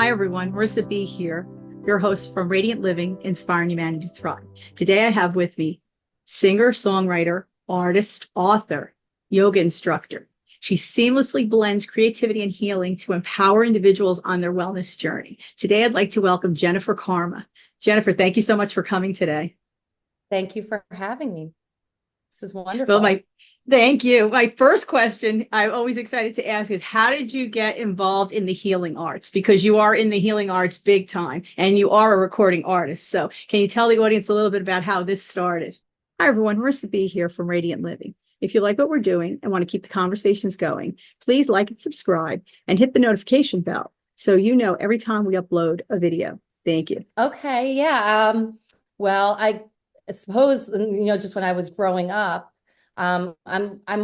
Hi, everyone. Marisa B here, your host from Radiant Living, Inspiring Humanity to Thrive. Today, I have with me singer, songwriter, artist, author, yoga instructor. She seamlessly blends creativity and healing to empower individuals on their wellness journey. Today, I'd like to welcome Jennifer Karma. Jennifer, thank you so much for coming today. Thank you for having me. This is Well, wonderful. thank you. My first question I'm always excited to ask is how did you get involved in the healing arts? Because you are in the healing arts big time and you are a recording artist. So can you tell the audience a little bit about how this started? Hi, everyone. Marisa B here from Radiant Living. If you like what we're doing and want to keep the conversations going, please like and subscribe and hit the notification bell so you know every time we upload a video. Thank you. Okay, yeah. Well, I suppose, just when I was growing up, I'm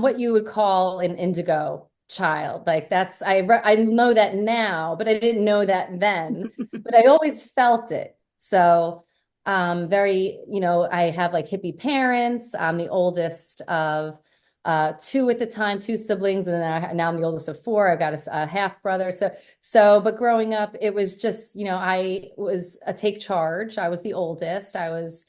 what you would call an indigo child. Like I know that now, but I didn't know that then. But I always felt it. So, very, I have like hippie parents. I'm the oldest of two at the time, two siblings, and then now I'm the oldest of four. I've got a half brother. But growing up, it was just, I was a take charge. I was the oldest. I was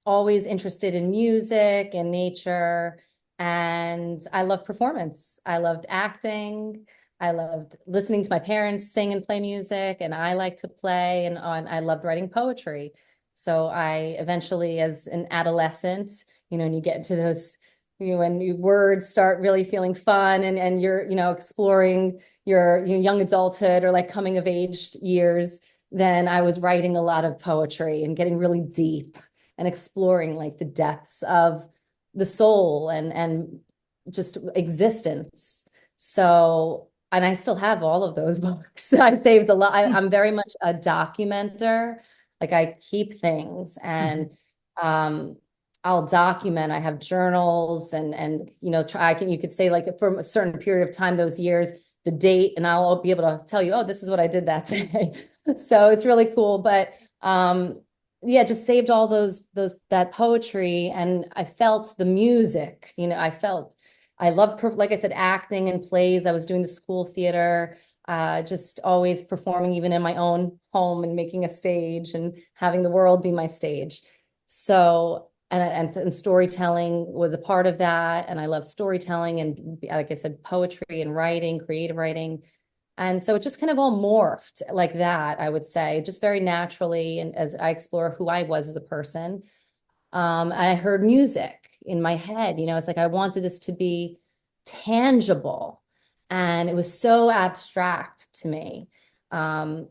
always interested in music and nature, and I loved performance. I loved acting. I loved listening to my parents sing and play music, and I liked to play, and I loved writing poetry. So I eventually, as an adolescent, and you get into those when words start really feeling fun and you're, exploring your young adulthood or like coming of age years, then I was writing a lot of poetry and getting really deep and exploring like the depths of the soul and just existence. So, and I still have all of those books. I saved a lot. I'm very much a documenter. Like I keep things and I'll document. I have journals and you could say like from a certain period of time, those years, the date, and I'll be able to tell you, oh, this is what I did that day. So it's really cool. But yeah, just saved all that poetry, and I felt the music. I loved, like I said, acting and plays. I was doing the school theater, just always performing, even in my own home, and making a stage and having the world be my stage. So and storytelling was a part of that. And I love storytelling and, like I said, poetry and writing, creative writing. And so it just kind of all morphed like that, I would say, just very naturally. And as I explore who I was as a person, I heard music in my head. It's like I wanted this to be tangible. And it was so abstract to me. And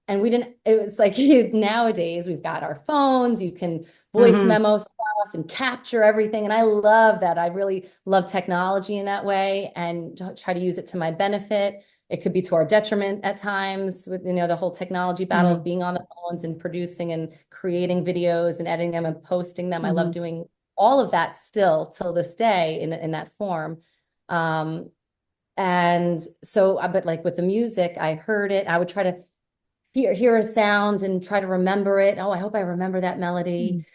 it was like nowadays we've got our phones, you can voice memo stuff and capture everything. And I love that. I really love technology in that way and try to use it to my benefit. It could be to our detriment at times with, the whole technology battle of being on the phones and producing and creating videos and editing them and posting them. I love doing all of that still till this day in that form. And so, but like with the music, I heard it. I would try to hear a sound and try to remember it. Oh, I hope I remember that melody.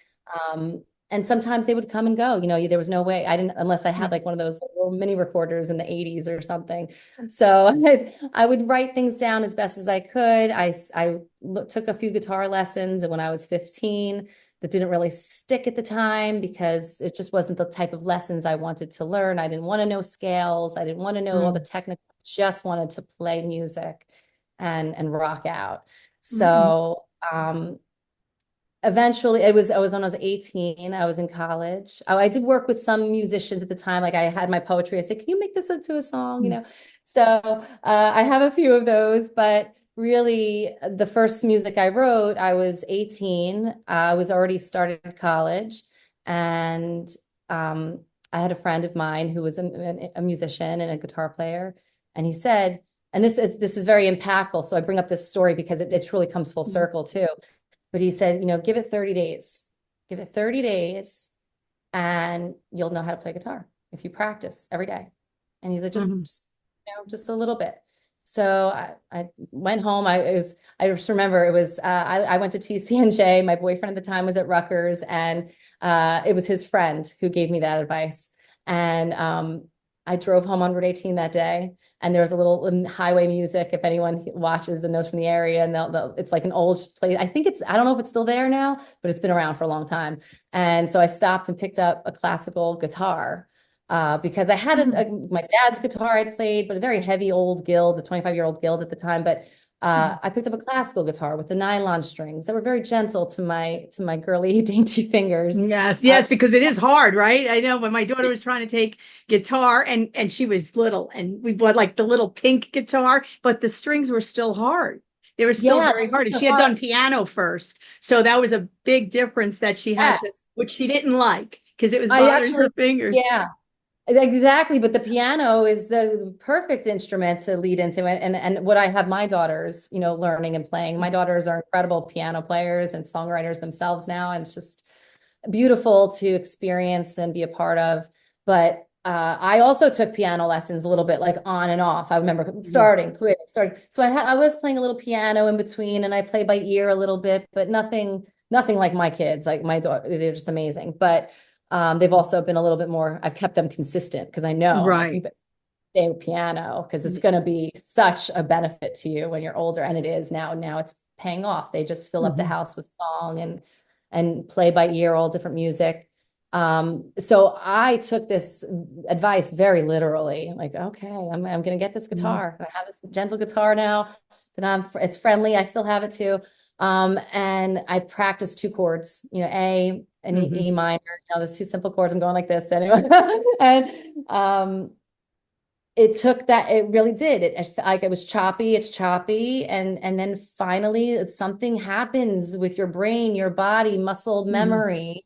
And sometimes they would come and go. There was no way I didn't, unless I had like one of those little mini recorders in the 80s or something. So I would write things down as best as I could. I took a few guitar lessons when I was 15. That didn't really stick at the time because it just wasn't the type of lessons I wanted to learn. I didn't want to know scales. I didn't want to know all the technical, just wanted to play music and rock out. So eventually I was when I was 18, I was in college. I did work with some musicians at the time. Like I had my poetry. I said, can you make this into a song? So I have a few of those, but really the first music I wrote, I was 18. I was already started college, and I had a friend of mine who was a musician and a guitar player. And he said, and this is very impactful. So I bring up this story because it truly comes full circle too. But he said, give it 30 days. Give it 30 days and you'll know how to play guitar if you practice every day. And he's like, just a little bit. So I went home. I just remember it was, I went to TCNJ. My boyfriend at the time was at Rutgers, and it was his friend who gave me that advice. And I drove home on Route 18 that day, and there was a little highway music, if anyone watches and knows from the area, and it's like an old place. I don't know if it's still there now, but it's been around for a long time. And so I stopped and picked up a classical guitar, because I had my dad's guitar I played, but a very heavy old Guild, the 25-year-old Guild at the time. But I picked up a classical guitar with the nylon strings that were very gentle to my girly, dainty fingers. Yes, because it is hard, right? I know when my daughter was trying to take guitar and she was little, and we bought like the little pink guitar, but the strings were still hard. They were still Yeah, very hard. And so she had hard. done piano first. So that was a big difference that she had to, Yes, which she didn't like because it was I bothering actually, her fingers. yeah. Exactly, but the piano is the perfect instrument to lead into it. And what I have my daughters, learning and playing. My daughters are incredible piano players and songwriters themselves now, and it's just beautiful to experience and be a part of. But I also took piano lessons a little bit, like on and off. I remember starting, quitting, starting. So I was playing a little piano in between, and I play by ear a little bit, but nothing like my kids. Like my daughter, they're just amazing. But they've also been a little bit more, I've kept them consistent because I know I'm like, you Right. better stay with piano because it's going to be such a benefit to you when you're older. And it is now. Now it's paying off. They just fill up the house with song and play by ear, all different music. So I took this advice very literally, like, okay, I'm going to get this guitar. I have this gentle guitar now that it's friendly. I still have it too. And I practiced two chords, A and E minor, there's two simple chords. I'm going like this anyway. And, it took that, it really did. Like it was choppy, it's choppy. And then finally something happens with your brain, your body, muscle memory.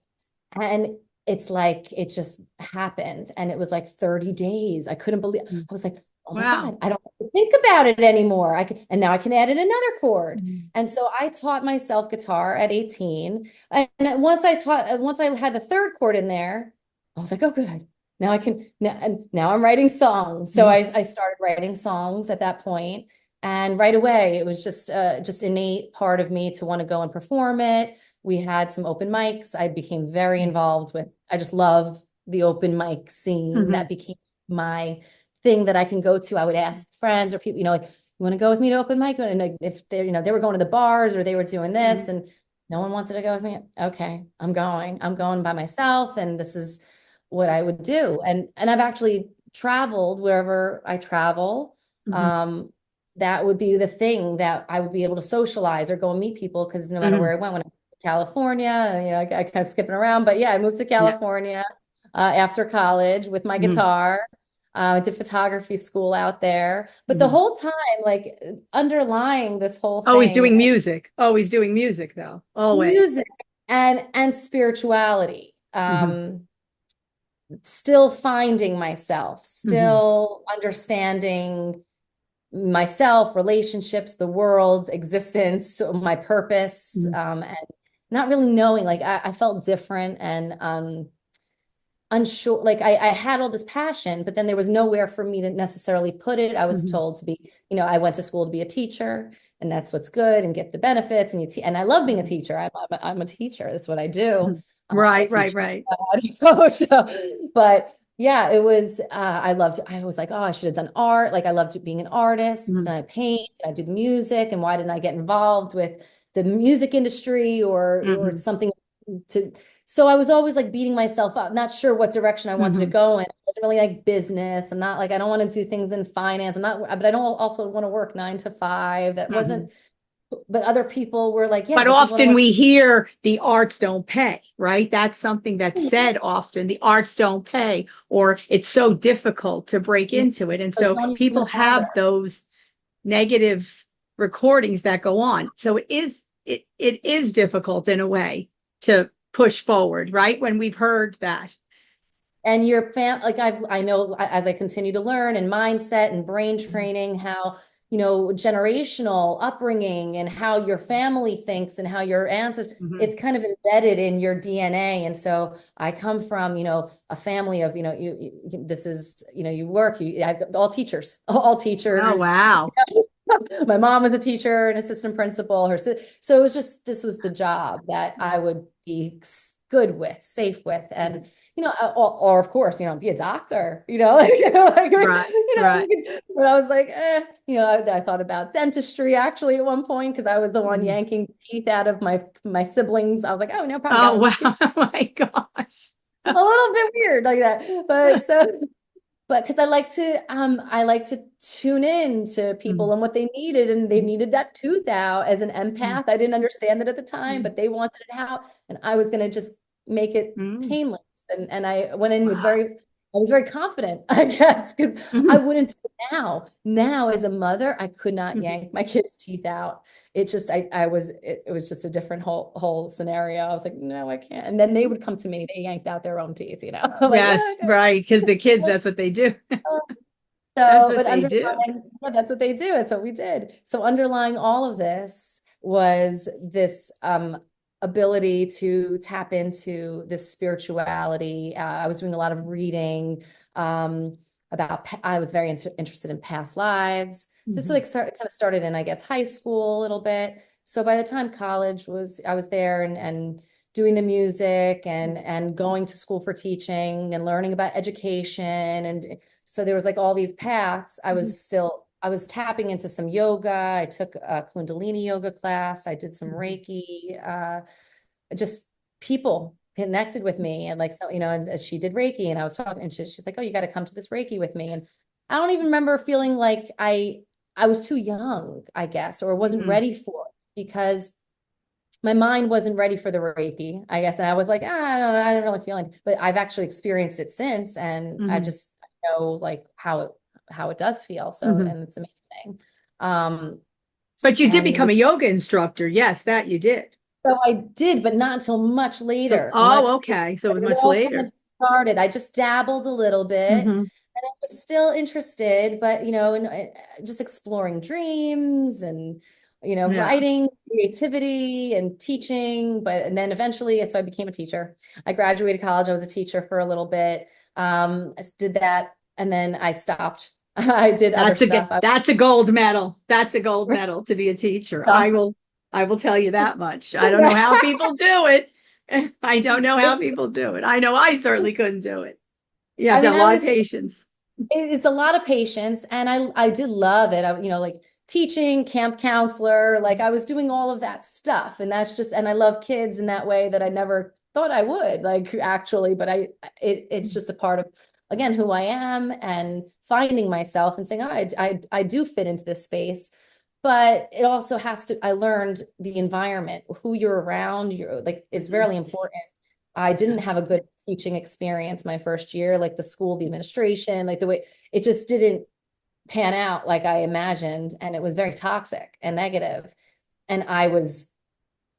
And it's like, it just happened. And it was like 30 days. I couldn't believe, I was like, oh my Wow. God, I don't have to think about it anymore. And now I can add in another chord. And so I taught myself guitar at 18. And once I had the third chord in there, I was like, oh, good. Now I can, now I'm writing songs. So I started writing songs at that point. And right away, it was just innate part of me to want to go and perform it. We had some open mics. I became very involved with, I just love the open mic scene. That became my thing that I can go to. I would ask friends or people, like, you want to go with me to open mic? And if they, they were going to the bars or they were doing this and no one wanted to go with me. Okay, I'm going by myself. And this is what I would do. And I've actually traveled wherever I travel. That would be the thing that I would be able to socialize or go and meet people. Cause no matter where I went, when I California, I kind of skipping around, but yeah, I moved to California after college with my guitar. I did photography school out there, but the whole time, like underlying this whole Always thing, doing music. Always doing music, though. Always. music and spirituality. Still finding myself, still understanding myself, relationships, the world, existence, my purpose, and not really knowing, like I felt different and unsure. Like I had all this passion, but then there was nowhere for me to necessarily put it. I was told to be, I went to school to be a teacher, and that's what's good, and get the benefits. And I love being a teacher. I'm a teacher. That's what I do. Right. Coach. But yeah, it was, I was like, oh, I should have done art. Like I loved being an artist and I paint and I do the music. And why didn't I get involved with the music industry or something so I was always like beating myself up, not sure what direction I wanted to go in. It wasn't really like business. I'm not like, I don't want to do things in finance. But I don't also want to work 9 to 5. That wasn't, but other people were like, yeah, But this is what I often want. we hear the arts don't pay, right? That's something that's said often. The arts don't pay, or it's so difficult to break into it. And so Don't even people have bother. those negative recordings that go on. So it is difficult in a way to push forward, right? When we've heard that. And like I know as I continue to learn and mindset and brain training, how, generational upbringing and how your family thinks and how your ancestors, it's kind of embedded in your DNA. And so I come from, a family of, this is, you work, I've all teachers, all teachers. Oh, wow. My mom was a teacher, an assistant principal, so it was just, this was the job that I would be good with, safe with. And, or of course, be a doctor, like, Right, right. but I was like, I thought about dentistry actually at one point, because I was the one yanking teeth out of my siblings. I was like, oh, no problem. Oh, wow. Oh my gosh. A little bit weird like that. But because I like to tune in to people and what they needed, and they needed that tooth out. As an empath, I didn't understand it at the time, but they wanted it out, and I was going to just make it painless. And I went in with I was very confident, I guess, because I wouldn't do it now. Now, as a mother, I could not yank my kids' teeth out. It just, it was just a different whole scenario. I was like, no, I can't. And then they would come to me, they yanked out their own teeth, I'm like, Yes, okay. right. Because the kids, that's what they do. So, But they do. that's what they do. That's what we did. So underlying all of this was this ability to tap into this spirituality. I was doing a lot of reading I was very interested in past lives. This was kind of started in, I guess, high school a little bit. So by the time college I was there and doing the music and going to school for teaching and learning about education. And so there was like all these paths. I was tapping into some yoga. I took a Kundalini yoga class. I did some Reiki, just people connected with me. And like, so, and she did Reiki, and I was talking, and she's like, oh, you got to come to this Reiki with me. And I don't even remember feeling like I was too young, I guess, or wasn't ready for it, because my mind wasn't ready for the Reiki, I guess. And I was like, I don't know, I didn't really feel like, but I've actually experienced it since. And I just know like how it does feel. So, and it's amazing. But you did become a yoga instructor. Yes, that you did. So I did, but not until much later. Okay. So it was much all later. kind of started. I just dabbled a little bit, and I was still interested, but and just exploring dreams and writing, creativity, and teaching. And then eventually, so I became a teacher. I graduated college. I was a teacher for a little bit. I did that, and then I stopped. I did other stuff. That's a gold medal. That's a gold medal to be a teacher. I will tell you that much. I don't know how people do it. I don't know how people do it. I know I certainly couldn't do it. You have to have a lot of patience. It's a lot of patience. And I did love it. Like teaching, camp counselor, like I was doing all of that stuff. And and I love kids in that way that I never thought I would, like, actually, but it's just a part of, again, who I am, and finding myself and saying, oh, I do fit into this space. But it also I learned the environment, who you're around. It's very important. I didn't have a good teaching experience my first year, like the school, the administration, like the way it just didn't pan out like I imagined. And it was very toxic and negative. And I was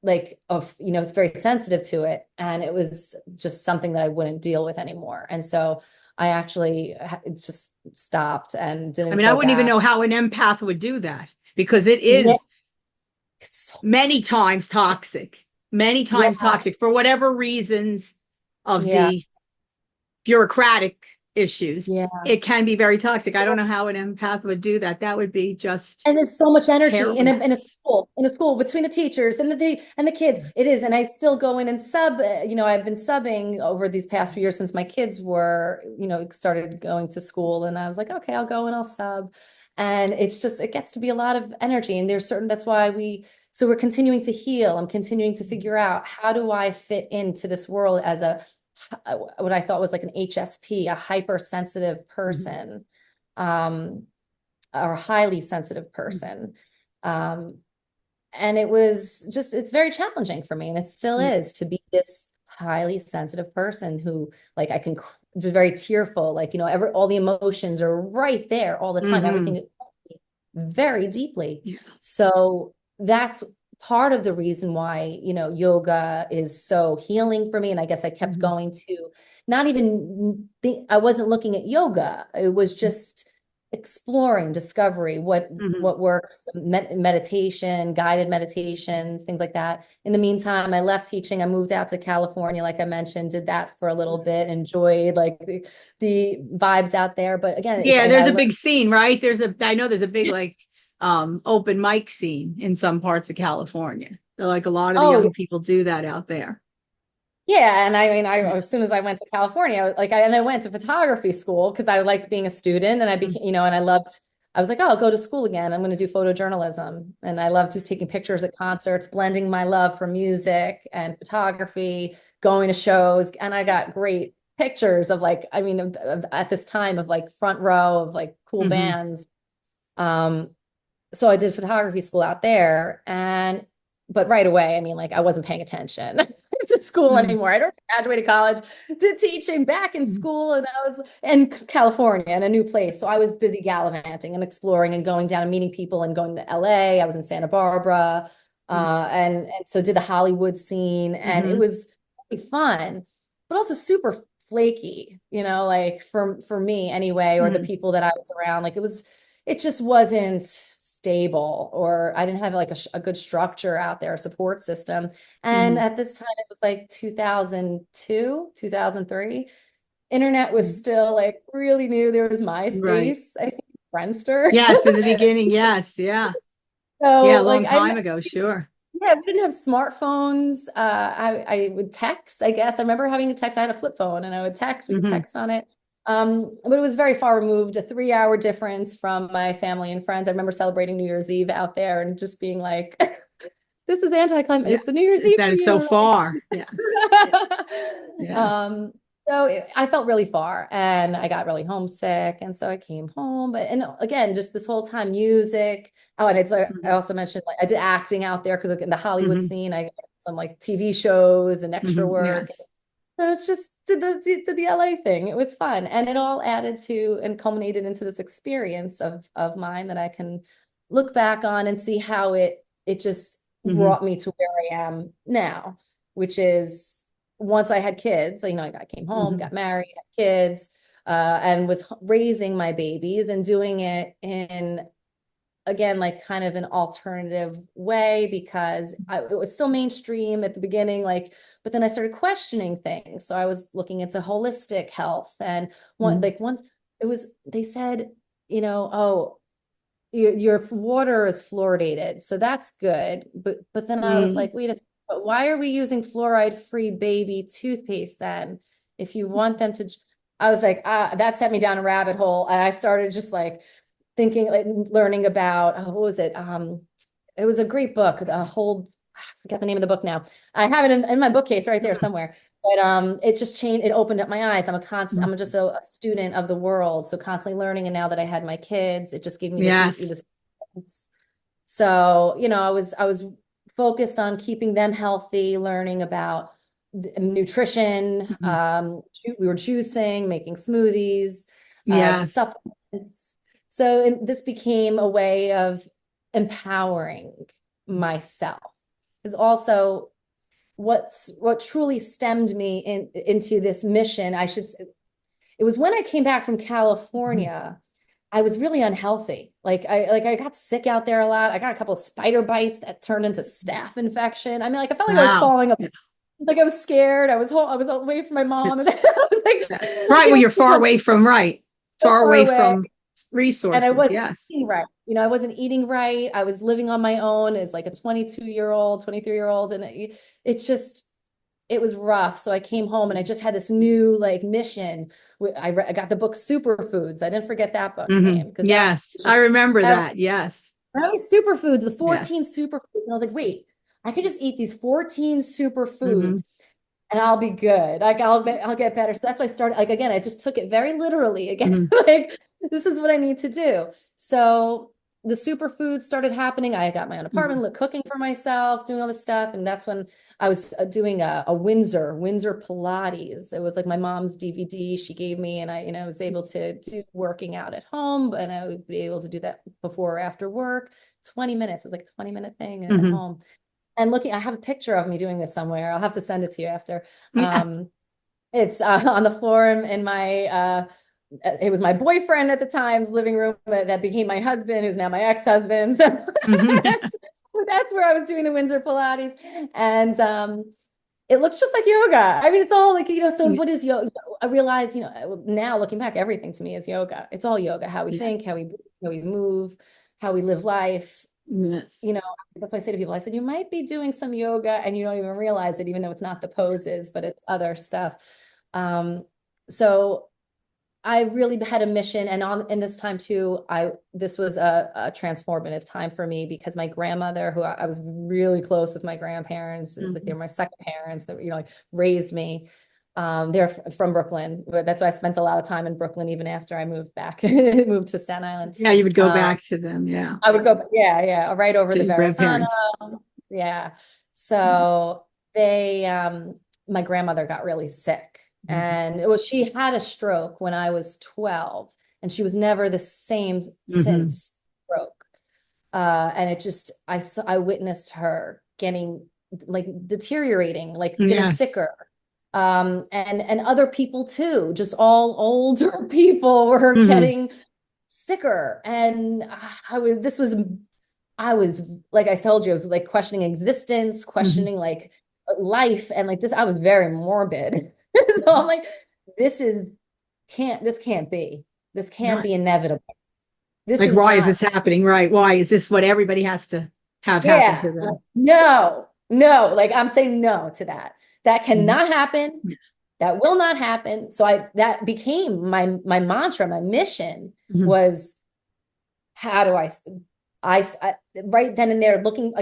like, very sensitive to it. And it was just something that I wouldn't deal with anymore. And so I actually just stopped and didn't. I wouldn't even know how an empath would do that, because it is many times toxic, toxic for whatever reasons of the bureaucratic issues. It can be very toxic. I don't know how an empath would do that. That would be just, and there's so much energy in a school between the teachers and the kids. It is. And I still go in and sub, I've been subbing over these past few years since my kids were, started going to school, and I was like, okay, I'll go and I'll sub. And it gets to be a lot of energy. And that's why we're continuing to heal. I'm continuing to figure out, how do I fit into this world as what I thought was like an HSP, a hypersensitive person, or a highly sensitive person. And it's very challenging for me. And it still is, to be this highly sensitive person who, like, I can be very tearful, like, all the emotions are right there all the time. Everything very deeply. So that's part of the reason why, yoga is so healing for me. And I guess I kept going to I wasn't looking at yoga. It was just exploring, discovery, what works, meditation, guided meditations, things like that. In the meantime, I left teaching. I moved out to California, like I mentioned, did that for a little bit, enjoyed like the vibes out there. But again, there's a big scene, right? I know there's a big like open mic scene in some parts of California. Like a lot of the young people do that out there. Yeah, and I mean, as soon as I went to California, I was like, and I went to photography school because I liked being a student, and I Mm, became, and I loved. I was like, oh, I'll go to school again. I'm going to do photojournalism, and I loved just taking pictures at concerts, blending my love for music and photography, going to shows, and I got great pictures of like, I mean, at this time of like front row of like cool mhm, bands. Um, so I did photography school out there, and but right away, I mean, like I wasn't paying attention to school mm, anymore. I'd already graduated college, did teaching back in mm, school, and I was in California in a new place. So I was busy gallivanting and exploring and going down and meeting people and going to LA. I was in Santa Barbara, mm, and so did the Hollywood scene, and it mhm, was really fun, but also super flaky, like for me anyway, or the mm, people that I was around. Like it just wasn't stable, or I didn't have like a good structure out there, a support system. And mhm, at this time, it was like 2002, 2003. Internet was mm. still like really new. There was Right. MySpace, I think, Friendster. Yes, in the beginning, yes, yeah. Yeah, So a long like time ago, sure. yeah, we didn't have smartphones. I would text, I guess. I remember having a text. I had a flip phone and I would text. We would Hmm. text on it. But it was very far removed, a 3 hour difference from my family and friends. I remember celebrating New Year's Eve out there and just being like, this is anti-climate. Yes, It's a New Year's Eve that for is so you. far. Yes, yes. Um, so I felt really far and I got really homesick. And so I came home. But and again, just this whole time, music. Oh, and I Hmm. also mentioned like I did acting out there because like, in the Hollywood Hmm. scene, I got some like TV shows and extra Hmm. work. Yes. So it's just to the LA thing. It was fun. And it all added to and culminated into this experience of mine that I can look back on and see how it just Hmm. brought me to where I am now, which is once I had kids, I came home, Hmm. got married, had kids, and was raising my babies and doing it in, again, like kind of an alternative way because it was still mainstream at the beginning, like, but then I started questioning things. So I was looking into holistic health and Hmm. once they said, oh, your water is fluoridated, so that's good. But then I was Mm. like, wait a second, but why are we using fluoride-free baby toothpaste then? If you want them to, I was like, that set me down a rabbit hole, and I started just like thinking, like learning about what was it? It was a great book, the whole, I forget the name of the book now. I have it in my bookcase right there somewhere. But it just changed, it opened up my eyes. I'm just a student of the world, so constantly learning. And now that I had my kids, it just gave me Yes. this. So, I was focused on keeping them healthy, learning about nutrition. Mhm. We were juicing, making smoothies, Yes. supplements. So this became a way of empowering myself. Is also what truly stemmed me into this mission. It was when I came back from Mhm. California, I was really unhealthy. Like I got sick out there a lot. I got a couple of spider bites that turned into staph infection. I mean, like I felt like I was Wow. falling Yeah. apart. Like I was scared. I was away from my Yeah. mom, and like Yes. Right. Well, feeling you're far away from right. so Far far away away. from And I resources. wasn't Yes. eating right. I wasn't eating right. I was living on my own as like a 22-year-old, 23-year-old. And it was rough. So I came home and I just had this new like mission. I got the book Superfoods. I didn't forget that book's Hmm. name because that Yes. was I just remember that. Yes. superfoods, the 14 Yes. superfoods. And I was like, wait, I could just eat these 14 Hmm. superfoods and I'll be good. Like I'll get better. So that's why I started. Like again, I just took it very literally. Again, Hmm. like this is what I need to do. So the superfoods started happening. I got my own Hmm. apartment, cooking for myself, doing all this stuff, and that's when I was doing a Windsor Pilates. It was like my mom's DVD she gave me, and I was able to do working out at home, and I would be able to do that before or after work. 20 minutes. It was like a 20-minute thing at Hmm. home. And looking, I have a picture of me doing this somewhere. I'll have to send it to you after. Yeah. It's on the floor in my it was my boyfriend at the time's living room that became my husband, who's now my ex-husband. So Hmm. that's where I was doing the Windsor Pilates. And it looks just like yoga. I mean, it's all like, so what is yoga? I realize, now looking back, everything to me is yoga. It's all yoga, how we think, Yes. how we move, how we live life. Yes. You know, that's what I say to people. I said, you might be doing some yoga and you don't even realize it, even though it's not the poses, but it's other stuff. So I really had a mission, and in this time too, this was a transformative time for me, because my grandmother, who I was really close with, my grandparents, they're my second parents that, like, raised me. They're from Brooklyn. That's why I spent a lot of time in Brooklyn, even after I moved back, moved to Staten Island. Yeah, you would go back to them. Yeah. I would go, yeah, right over To the your Verrazano. grandparents. Yeah. So my grandmother got really sick, and she had a stroke when I was 12, and she was never the same since stroke. And it just, I witnessed her getting, like, deteriorating, like getting sicker. And other people too, just all older people were getting sicker. And I was, like I told you, I was like questioning existence, questioning like life, and like this, I was very morbid. So I'm like, this can't be. This can't be inevitable. This Like, is why is not, this happening? Right. Why is this what everybody has to have happen to them? like, no, like I'm saying no to that. That cannot happen. That will not happen. So that became my mantra, my mission was, how do I right then and there, looking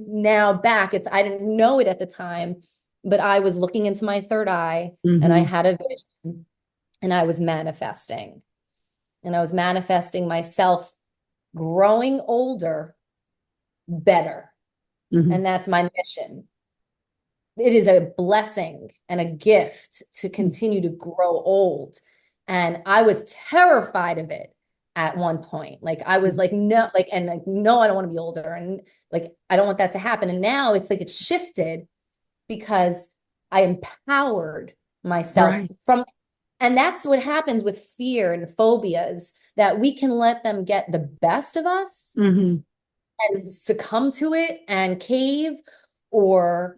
now back, I didn't know it at the time, but I was looking into my third eye, and I had a vision, and I was manifesting, myself growing older, better. And that's my mission. It is a blessing and a gift to continue to grow old. And I was terrified of it at one point. Like, I was like, no, like, and like, no, I don't want to be older. And like, I don't want that to happen. And now it's like, it's shifted, because I empowered myself and that's what happens with fear and phobias, that we can let them get the best of us and succumb to it and cave, or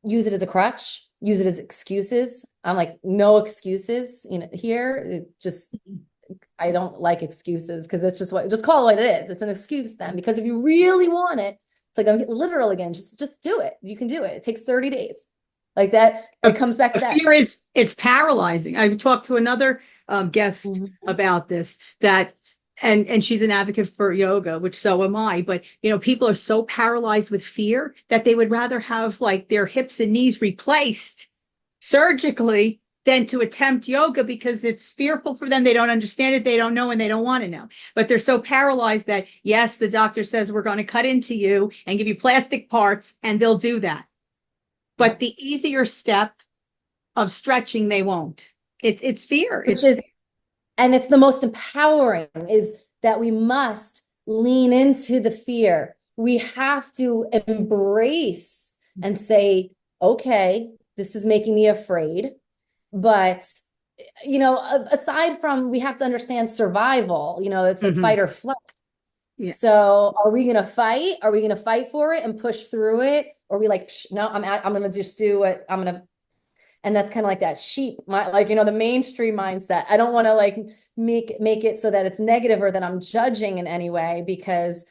use it as a crutch, use it as excuses. I'm like, no excuses, here. I don't like excuses, because it's just call it what it is. It's an excuse then, because if you really want it, it's like, I'm getting literal again. Just do it. You can do it. It takes 30 days. Like that. It comes back to that. Fear it's paralyzing. I've talked to another guest about this, and she's an advocate for yoga, which so am I. But, people are so paralyzed with fear that they would rather have like their hips and knees replaced surgically than to attempt yoga, because it's fearful for them. They don't understand it. They don't know, and they don't want to know. But they're so paralyzed that, yes, the doctor says we're going to cut into you and give you plastic parts, and they'll do that. But the easier step of stretching, they won't. It's fear. And it's the most empowering, is that we must lean into the fear. We have to embrace and say, okay, this is making me afraid. But, aside from, we have to understand survival, it's like fight or flight. Yeah. So are we going to fight? Are we going to fight for it and push through it? Or are we like, no, I'm going to just do what I'm going to. And that's kind of like that sheep, the mainstream mindset. I don't want to like make it so that it's negative or that I'm judging in any way, because,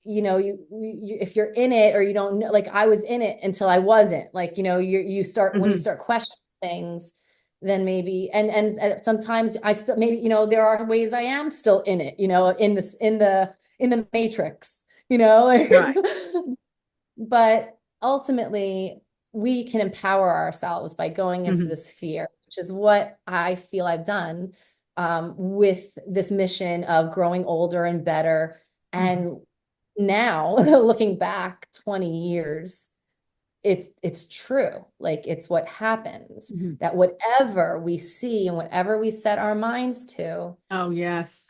if you're in it, or you don't know, like I was in it until I wasn't, like, you start, when you start questioning things, then maybe, and sometimes I still, maybe, there are ways I am still in it, in the matrix, like, but ultimately we can empower ourselves by going into this fear, which is what I feel I've done with this mission of growing older and better. And now looking back 20 years, it's true. Like, it's what happens, that whatever we see and whatever we set our minds to, oh yes,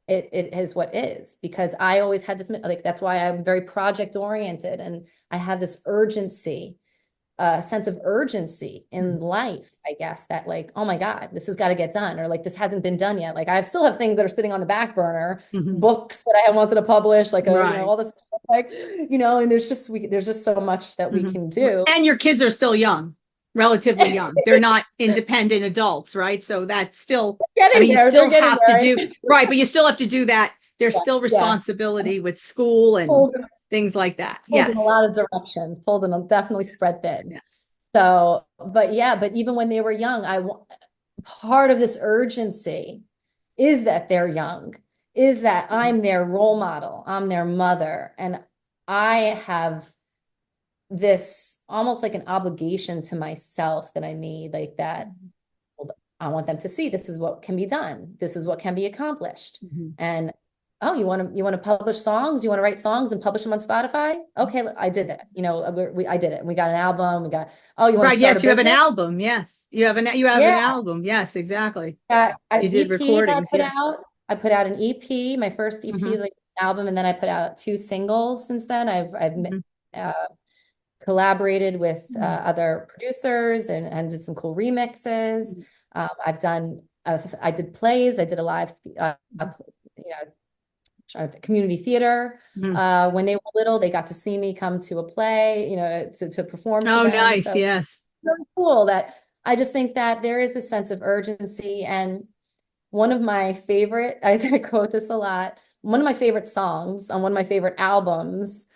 it is what is. Because I always had this, like, that's why I'm very project oriented, and I have this urgency, sense of urgency in life, I guess, that like, oh my God, this has got to get done, or like, this hasn't been done yet. Like, I still have things that are sitting on the back burner, books that I have wanted to publish, like, all this stuff, like, and there's just so much that we can do. And your kids are still young, relatively young. They're not independent adults, right? So that's still, you still have to do, right. But you still have to do that there's Yeah, still yeah. responsibility with school and Pulled, things like that. pulled in a Yes. lot of directions, pulled in a definitely spread thin. Yes. So, but yeah, but even when they were young, part of this urgency is that they're young, is that I'm their role model, I'm their mother, and I have this almost like an obligation to myself that I made, like that I want them to see this is what can be done, this is what can be accomplished. Mm-hmm. And oh, you want to publish songs, you want to write songs and publish them on Spotify? Okay, I did that. I did it. And we got an album. We got, oh, you want to Right. start a Yes. You have an business? album. Yes. You have an Yeah, album. Yes, exactly. an You did EP that recordings. Yes. I put out an EP, my first EP, Mm-hmm. like album, and then I put out 2 singles since then. I've Mm-hmm. uh, collaborated with Mm-hmm. other producers and did some cool remixes. I did plays. I did a live, you know, community theater. Mm-hmm. When they were little, they got to see me come to a play, to perform for Oh, them. nice. So Yes. really cool that I just think that there is this sense of urgency. And one of my favorite, I quote this a lot, one of my favorite songs on one of my favorite albums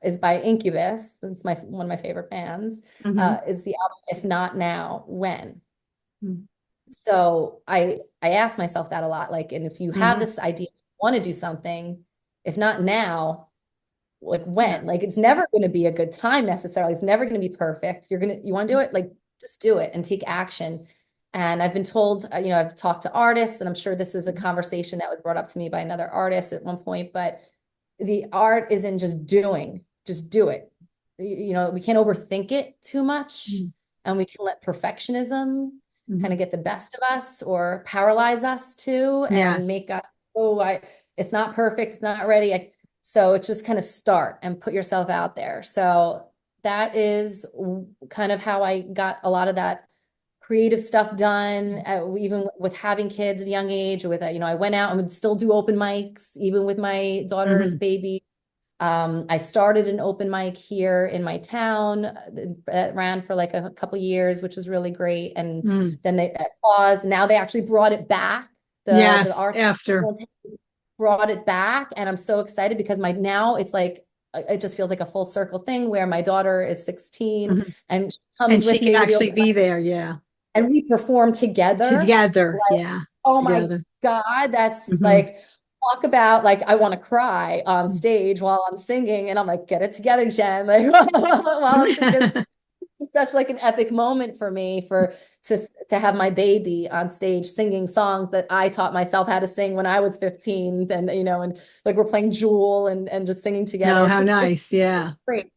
is by Incubus. It's one of my favorite bands. Mm-hmm. Is the album If Not Now, When? Mm-hmm. So I ask myself that a lot. Like, and if you have this idea, you want to do something, if not now, like Yeah. when? Like it's never going to be a good time necessarily. It's never going to be perfect. You want to do it, like just do it and take action. And I've been told, I've talked to artists, and I'm sure this is a conversation that was brought up to me by another artist at one point, but the art is in just doing, just do it. We can't overthink it too much, and we can let perfectionism kind of get the best of us or paralyze us too, and Yes. make us, it's not perfect, it's not ready. So it's just kind of start and put yourself out there. So that is kind of how I got a lot of that creative stuff done, even with having kids at a young age. I went out and would still do open mics, even with my daughter's baby. I started an open mic here in my town that ran for like a couple years, which was really great. And then they paused. Now they actually brought it back. The Yes. arts After. brought it back, and I'm so excited because now it's like it just feels like a full circle thing where my daughter is 16 and And comes she with can me to the actually open be mic, there. Yeah. and we perform together. Together. Like, Yeah. oh my Together. God, that's Mm-hmm. like, talk about like, I want to cry on stage while I'm singing. And I'm like, get it together, Jenn. Like while I'm singing, it's such like an epic moment for me to have my baby on stage singing songs that I taught myself how to sing when I was 15. And like we're playing Jewel and just singing together. No, It's how just, it's nice. Yeah. great,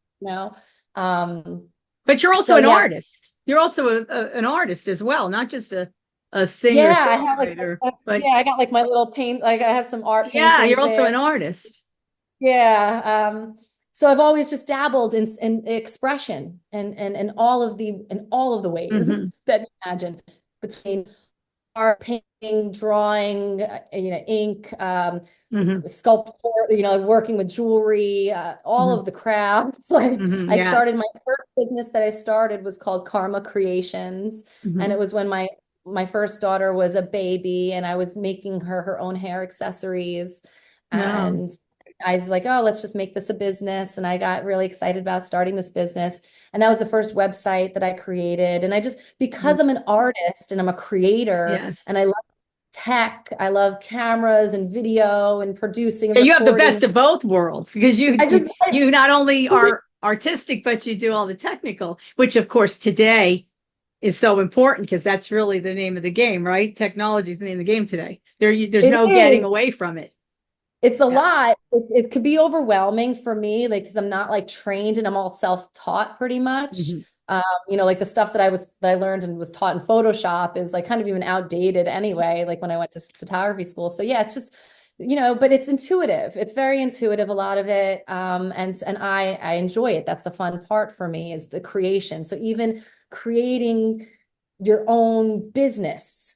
Um, But you're also so an yes, artist. You're also an artist as well, not just a singer yeah, I have songwriter, but I got like my little paint, like I have some art yeah, you're paintings also there. an artist. Yeah. So I've always just dabbled in expression and all of the ways Mm-hmm. that you imagine, between art, painting, drawing, ink, Mm-hmm. sculpture, working with jewelry, all Mm-hmm. of the crafts. Like Mm-hmm. I started, Yes. my first business that I started was called Karma Creations. And Mm-hmm. it was when my first daughter was a baby, and I was making her own hair accessories. No. And I was like, oh, let's just make this a business. And I got really excited about starting this business. And that was the first website that I created. And because I'm an artist and I'm a creator Yes. and I love tech, I love cameras and video and producing and Yeah, you have the best recording. of both worlds because I just, you not only are artistic, but you do all the technical, which of course today is so important because that's really the name of the game, right? Technology is the name of the game today. There's it no getting is. away from it. It's a Yeah. lot. It could be overwhelming for me, like, because I'm not like trained and I'm all self-taught pretty much. Mm-hmm. Like the stuff that I learned and was taught in Photoshop is like kind of even outdated anyway, like when I went to photography school. So yeah, it's just, but it's intuitive. It's very intuitive, a lot of it. And I enjoy it. That's the fun part for me, is the creation. So even creating your own business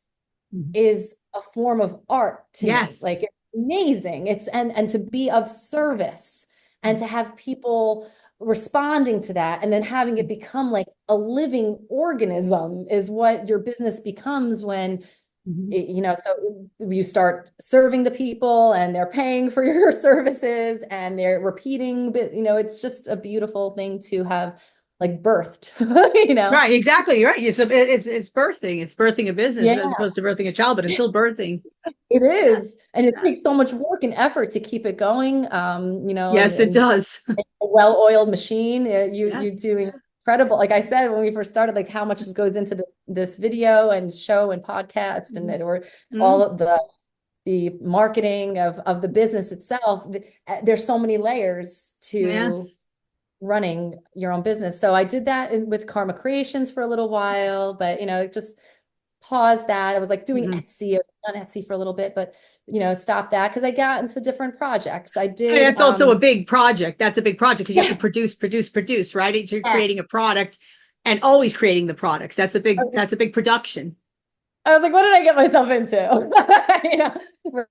is a form of art to me. Yes. Like it's amazing. And to be of service and to have people responding to that, and then having it become like a living organism is what your business becomes when Mhm. So you start serving the people and they're paying for your services and they're repeating, but it's just a beautiful thing to have like birthed, Right, exactly. You're right. It's birthing. It's birthing a business as Yeah, opposed to birthing a child, but it's still birthing. it Yes. is. And it Yes. takes so much work and effort to keep it going. Yes, it And does. a well-oiled machine. You Yes. doing incredible. Like I said when we first started, like how much goes into this video and show and podcast and Mhm. that or all Mhm. of the marketing of the business itself. There's so many layers to Yes. running your own business. So I did that with Karma Creations for a little while, but just paused that. I was like doing Mhm. Etsy. I was on Etsy for a little bit, but stopped that because I got into different projects. I And did that's also a big project. That's a big project because you have to yeah, produce, right? You're yeah. creating a product and always creating the products. That's a big production. I was like, what did I get myself into? You know,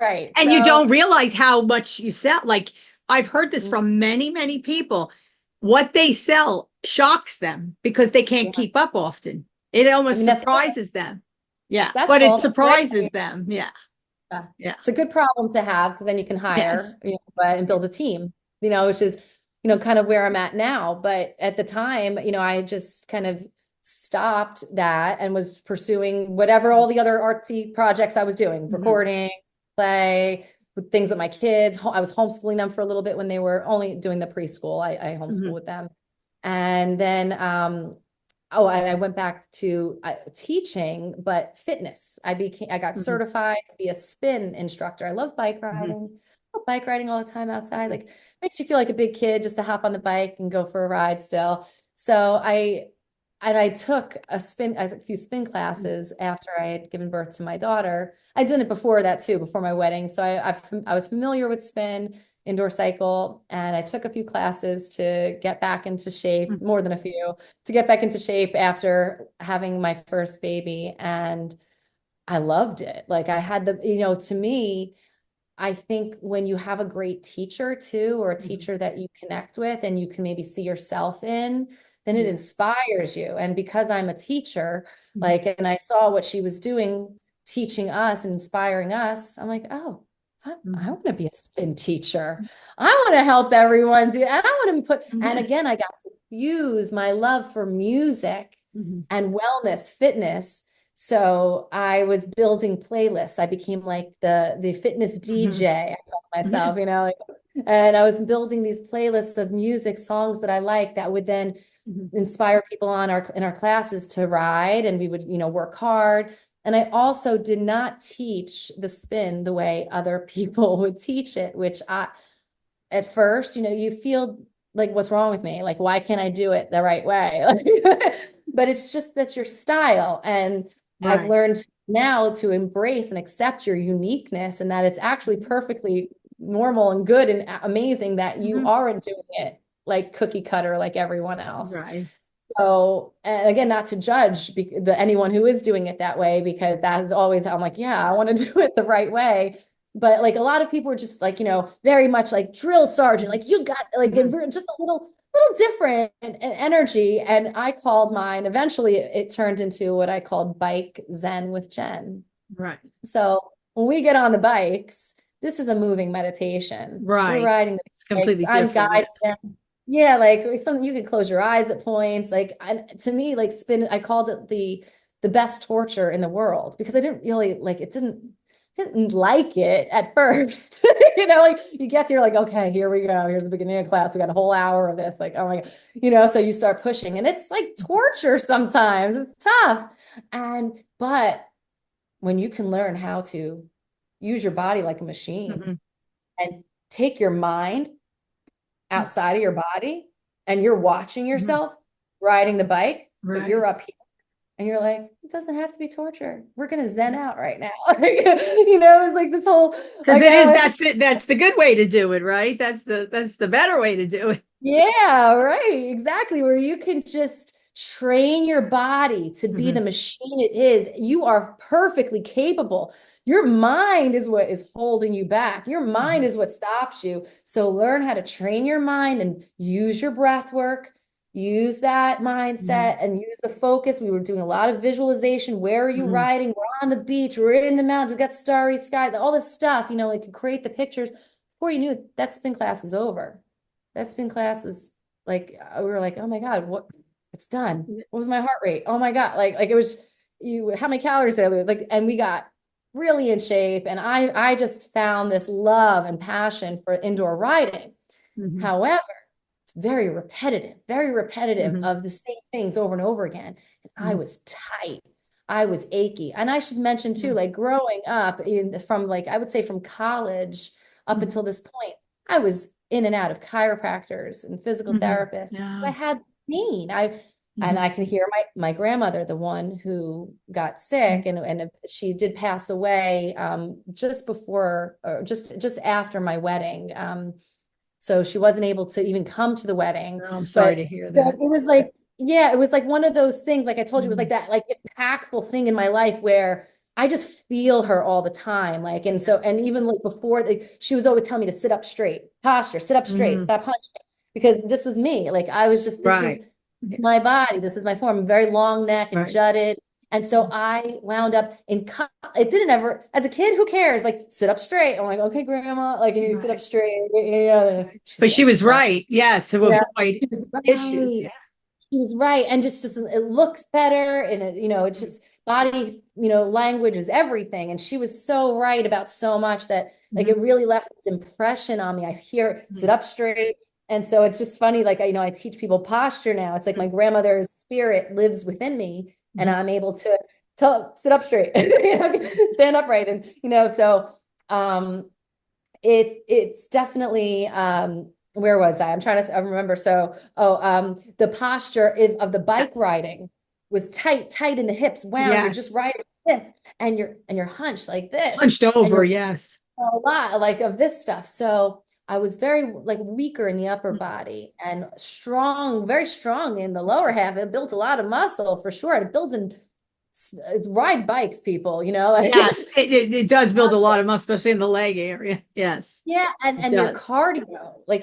right. And you So don't realize how much you sell. Like I've heard this from many, many people. What they sell shocks them because they can't yeah, keep up often. It I almost mean that's surprises them. Yeah. But it successful, right? surprises them. Yeah. Yeah. Yeah. It's a good problem to have because then you can Yes. hire, and build a team, which is, kind of where I'm at now. But at the time, I just kind of stopped that and was pursuing whatever all the other artsy projects I was doing, Mhm. recording, play, with things with my kids. I was homeschooling them for a little bit when they were only doing the preschool. I homeschool Mhm. with them. And then oh, and I went back to teaching, but fitness. I got Mhm. certified to be a spin instructor. I love bike Mhm. riding. I love bike riding all the time outside. Mhm. Like makes you feel like a big kid just to hop on the bike and go for a ride still. So I took a few spin classes after I had given birth to my daughter. I did it before that too, before my wedding. So I was familiar with spin, indoor cycle, and I took a few classes to get back into shape, Mhm. more than a few, to get back into shape after having my first baby. And I loved it. Like I had to me, I think when you have a great teacher too, or a Mhm. teacher that you connect with and you can maybe see yourself in, then it Yeah. inspires you. And because I'm a teacher, Mhm. like, and I saw what she was doing, teaching us and inspiring us, I'm like, oh, I Mhm. want to be a spin teacher. I want to help everyone do, and I want to and Yeah. again, I got to use my love for music Mhm. and wellness, fitness. So I was building playlists. I became like the fitness Mhm. DJ, I call Yeah. myself, like, and I was building these playlists of music songs that I like that would then Mhm. inspire people in our classes to ride, and we would, work hard. And I also did not teach the spin the way other people would teach it, which at first, you feel like, what's wrong with me? Like, why can't I do it the right way? But it's just that's your style. And I've Right. learned now to embrace and accept your uniqueness and that it's actually Mhm. perfectly normal and good and amazing that you Mhm. aren't doing it like cookie cutter like everyone else. Right. So, and again, not to judge anyone who is doing it that way, because that is always, I'm like, yeah, I want to do it the right way. But like a lot of people are just like, very much like drill sergeant, Mhm. like you got like Mhm. just a little different energy. And I called mine, eventually it turned into what I called bike Zen with Jenn. Right. So when we get on the bikes, this is a moving meditation. We're Right. riding the It's bikes. completely I'm different. Yeah. guiding them. Yeah, like something you could close your eyes at points. Like to me, like spin, I called it the best torture in the world because I didn't really like it. Didn't like it at first. Like you get there, like, okay, here we go. Here's the beginning of class. We got a whole hour of this. Like, oh my God, so you start pushing, and it's like torture sometimes. It's tough. But when you can learn how to use your body like a machine Mhm. and take your mind Mhm. outside of your body and you're watching Mhm. yourself riding the bike, but you're Right. up here and you're like, it doesn't have to be torture. We're gonna zen Mhm. out right now. It's like this whole Because like it is, oh that's it. That's the good way to do it, right? That's the better way to do it. yeah, right, exactly. Where you can just train your body to be the Mhm. machine it is. You are perfectly capable. Your mind is what is holding you back. Your mind Mhm. is what stops you. So learn how to train your mind and use your breath work use that Mhm. mindset and use the focus. We were doing a lot of visualization. Where are you Mhm. riding? We're on the beach. We're in the mountains. We got starry sky, all this stuff, like you create the pictures. Before you knew it, that spin class was over. That spin class was like, we were like, oh my God, what? It's done. What was my heart rate? Oh my God. Like it was how many calories did I lose? Like, and we got really in shape. And I just found this love and passion for indoor riding. Mhm. However, it's very repetitive Mhm. of the same things over and over again. And I Mhm. was tight. I was achy. And I should mention too, Mhm. like growing up from like, I would say from college up Mhm. until this point, I was in and out of chiropractors and physical Mhm. therapists. I Yeah. had pain. And Mhm. I can hear my grandmother, the one who got Mhm. sick, and she did pass away just before or just after my wedding. So she wasn't able to even come to the wedding. Oh, I'm sorry But to hear but that. it was like, yeah, it was like one of those things, like I told you, it was like Mhm. that like impactful thing in my life where I just feel her all the time. Like, and so, Yeah. and even like before, like, she was always telling me to sit up straight, posture, sit up straight, Mhm. stop hunching. Because this was me. Like I was just, this is Right. Yeah. my body, this is my form, very long neck and Right. jutted. And so I wound up it didn't ever, as a kid, who cares? Like, sit up straight. I'm like, okay, grandma, like, you sit up Right. straight. Yeah. Right. She's But she like, was well, right. Yes, to yeah, avoid she was issues. right. Yeah. She was right. And just it looks better. And it's Mhm. just body, language is everything. And she was so right about so much that like Mhm. it really left its impression on me. I hear sit Mhm. up straight. And so it's just funny, like I teach people posture now. It's like my Mhm. grandmother's spirit lives within me, and Mhm. I'm able to tell sit up straight, stand upright. And so um it's definitely where was I? I'm trying to remember. So the posture of the bike Yes. riding was tight in the hips. Wow, you're just Yes. riding like this, and you're hunched like this, Hunched and over. you're Yes. a lot like of this stuff. So I was very like weaker in the upper body and strong, very strong in the lower half. It built a lot of muscle for sure. It builds in ride bikes, people, like Yes. It does build a lot of muscle, especially in the leg area. Yes. yeah, and It your does. cardio, like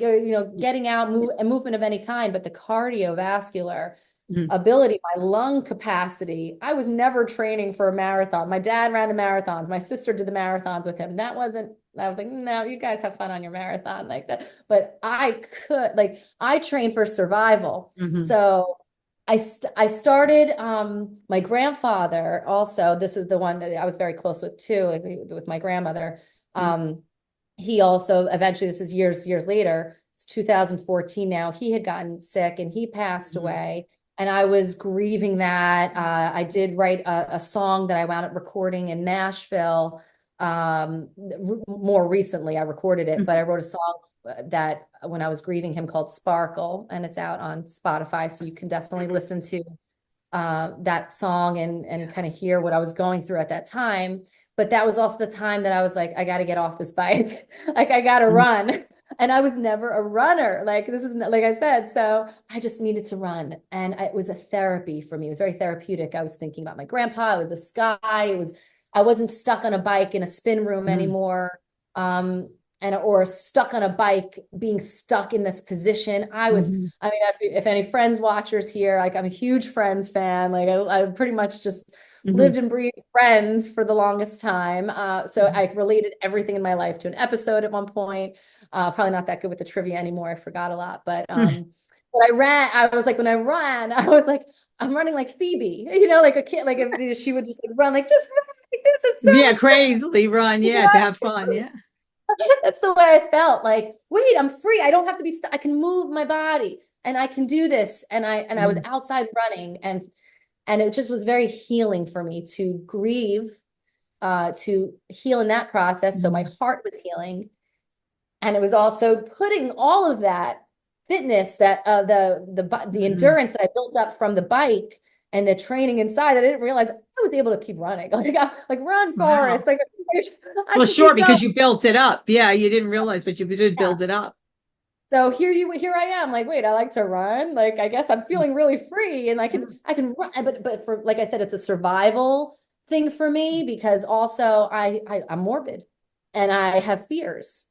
getting out, a movement of any kind, but the cardiovascular Mhm. ability, my lung capacity. I was never training for a marathon. My dad ran the marathons. My sister did the marathons with him. That wasn't. I was like, no, you guys have fun on your marathon like that. But I trained for survival. Mhm. So I started. My grandfather also. This is the one that I was very close with too, like, with my grandmother. Mhm. Um, he also eventually, this is years later, it's 2014 now, he had gotten sick and he passed Mhm. away, and I was grieving that. I did write a song that I wound up recording in Nashville. More recently I recorded it, but I Mhm. wrote a song that when I was grieving him called Sparkle, and it's out on Spotify, so you can definitely listen to that song and kind of Yes. hear what I was going through at that time. But that was also the time that I was like, I got to get off this bike. Like, I got to Mhm. run. And I was never a runner. Like, this is like I said. So I just needed to run. And it was a therapy for me. It was very therapeutic. I was thinking about my grandpa with the sky. I wasn't stuck on a bike in a spin room Mhm. anymore. Um, or stuck on a bike, being stuck in this position. Mhm. I mean, if any Friends watchers here, like I'm a huge Friends fan. Like I pretty much just Mhm. lived and breathed Friends for the longest time. So Mhm. I related everything in my life to an episode at one point. Probably not that good with the trivia anymore. I forgot a lot, Mhm. but I ran. I was like, when I ran, I was like, I'm running like Phoebe, like a kid, like if she would just like run, like just run like this. It's so Yeah, much fun. crazily run. Yeah, to have fun. Yeah. That's the way I felt. Like, wait, I'm free. I don't have to be stuck. I can move my body and I can do this. And I was Mhm. outside running, and it just was very healing for me to grieve, to heal in that process. So my Mhm. heart was healing. And it was also putting all of that fitness, that the Mhm. endurance that I built up from the bike and the training inside, that I didn't realize I was able to keep running. Like run, Wow. Forrest. Like I Well, can sure, keep going. because you built it up. Yeah, you didn't realize, but you did Yeah. build it up. So here I am, like, wait, I like to run. Like, I guess I'm feeling really free, and Mhm. I can run. But for, like I said, it's a survival thing for me, because also I'm morbid and I have fears.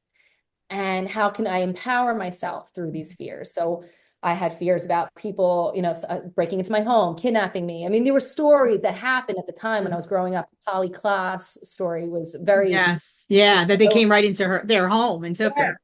And how can I empower myself through these fears? So I had fears about people, breaking into my home, kidnapping me. I mean, there were stories that happened at the time when I was growing up. Polly Klaas story was very, Yes. Yeah. That they came right into their home and took yeah, her.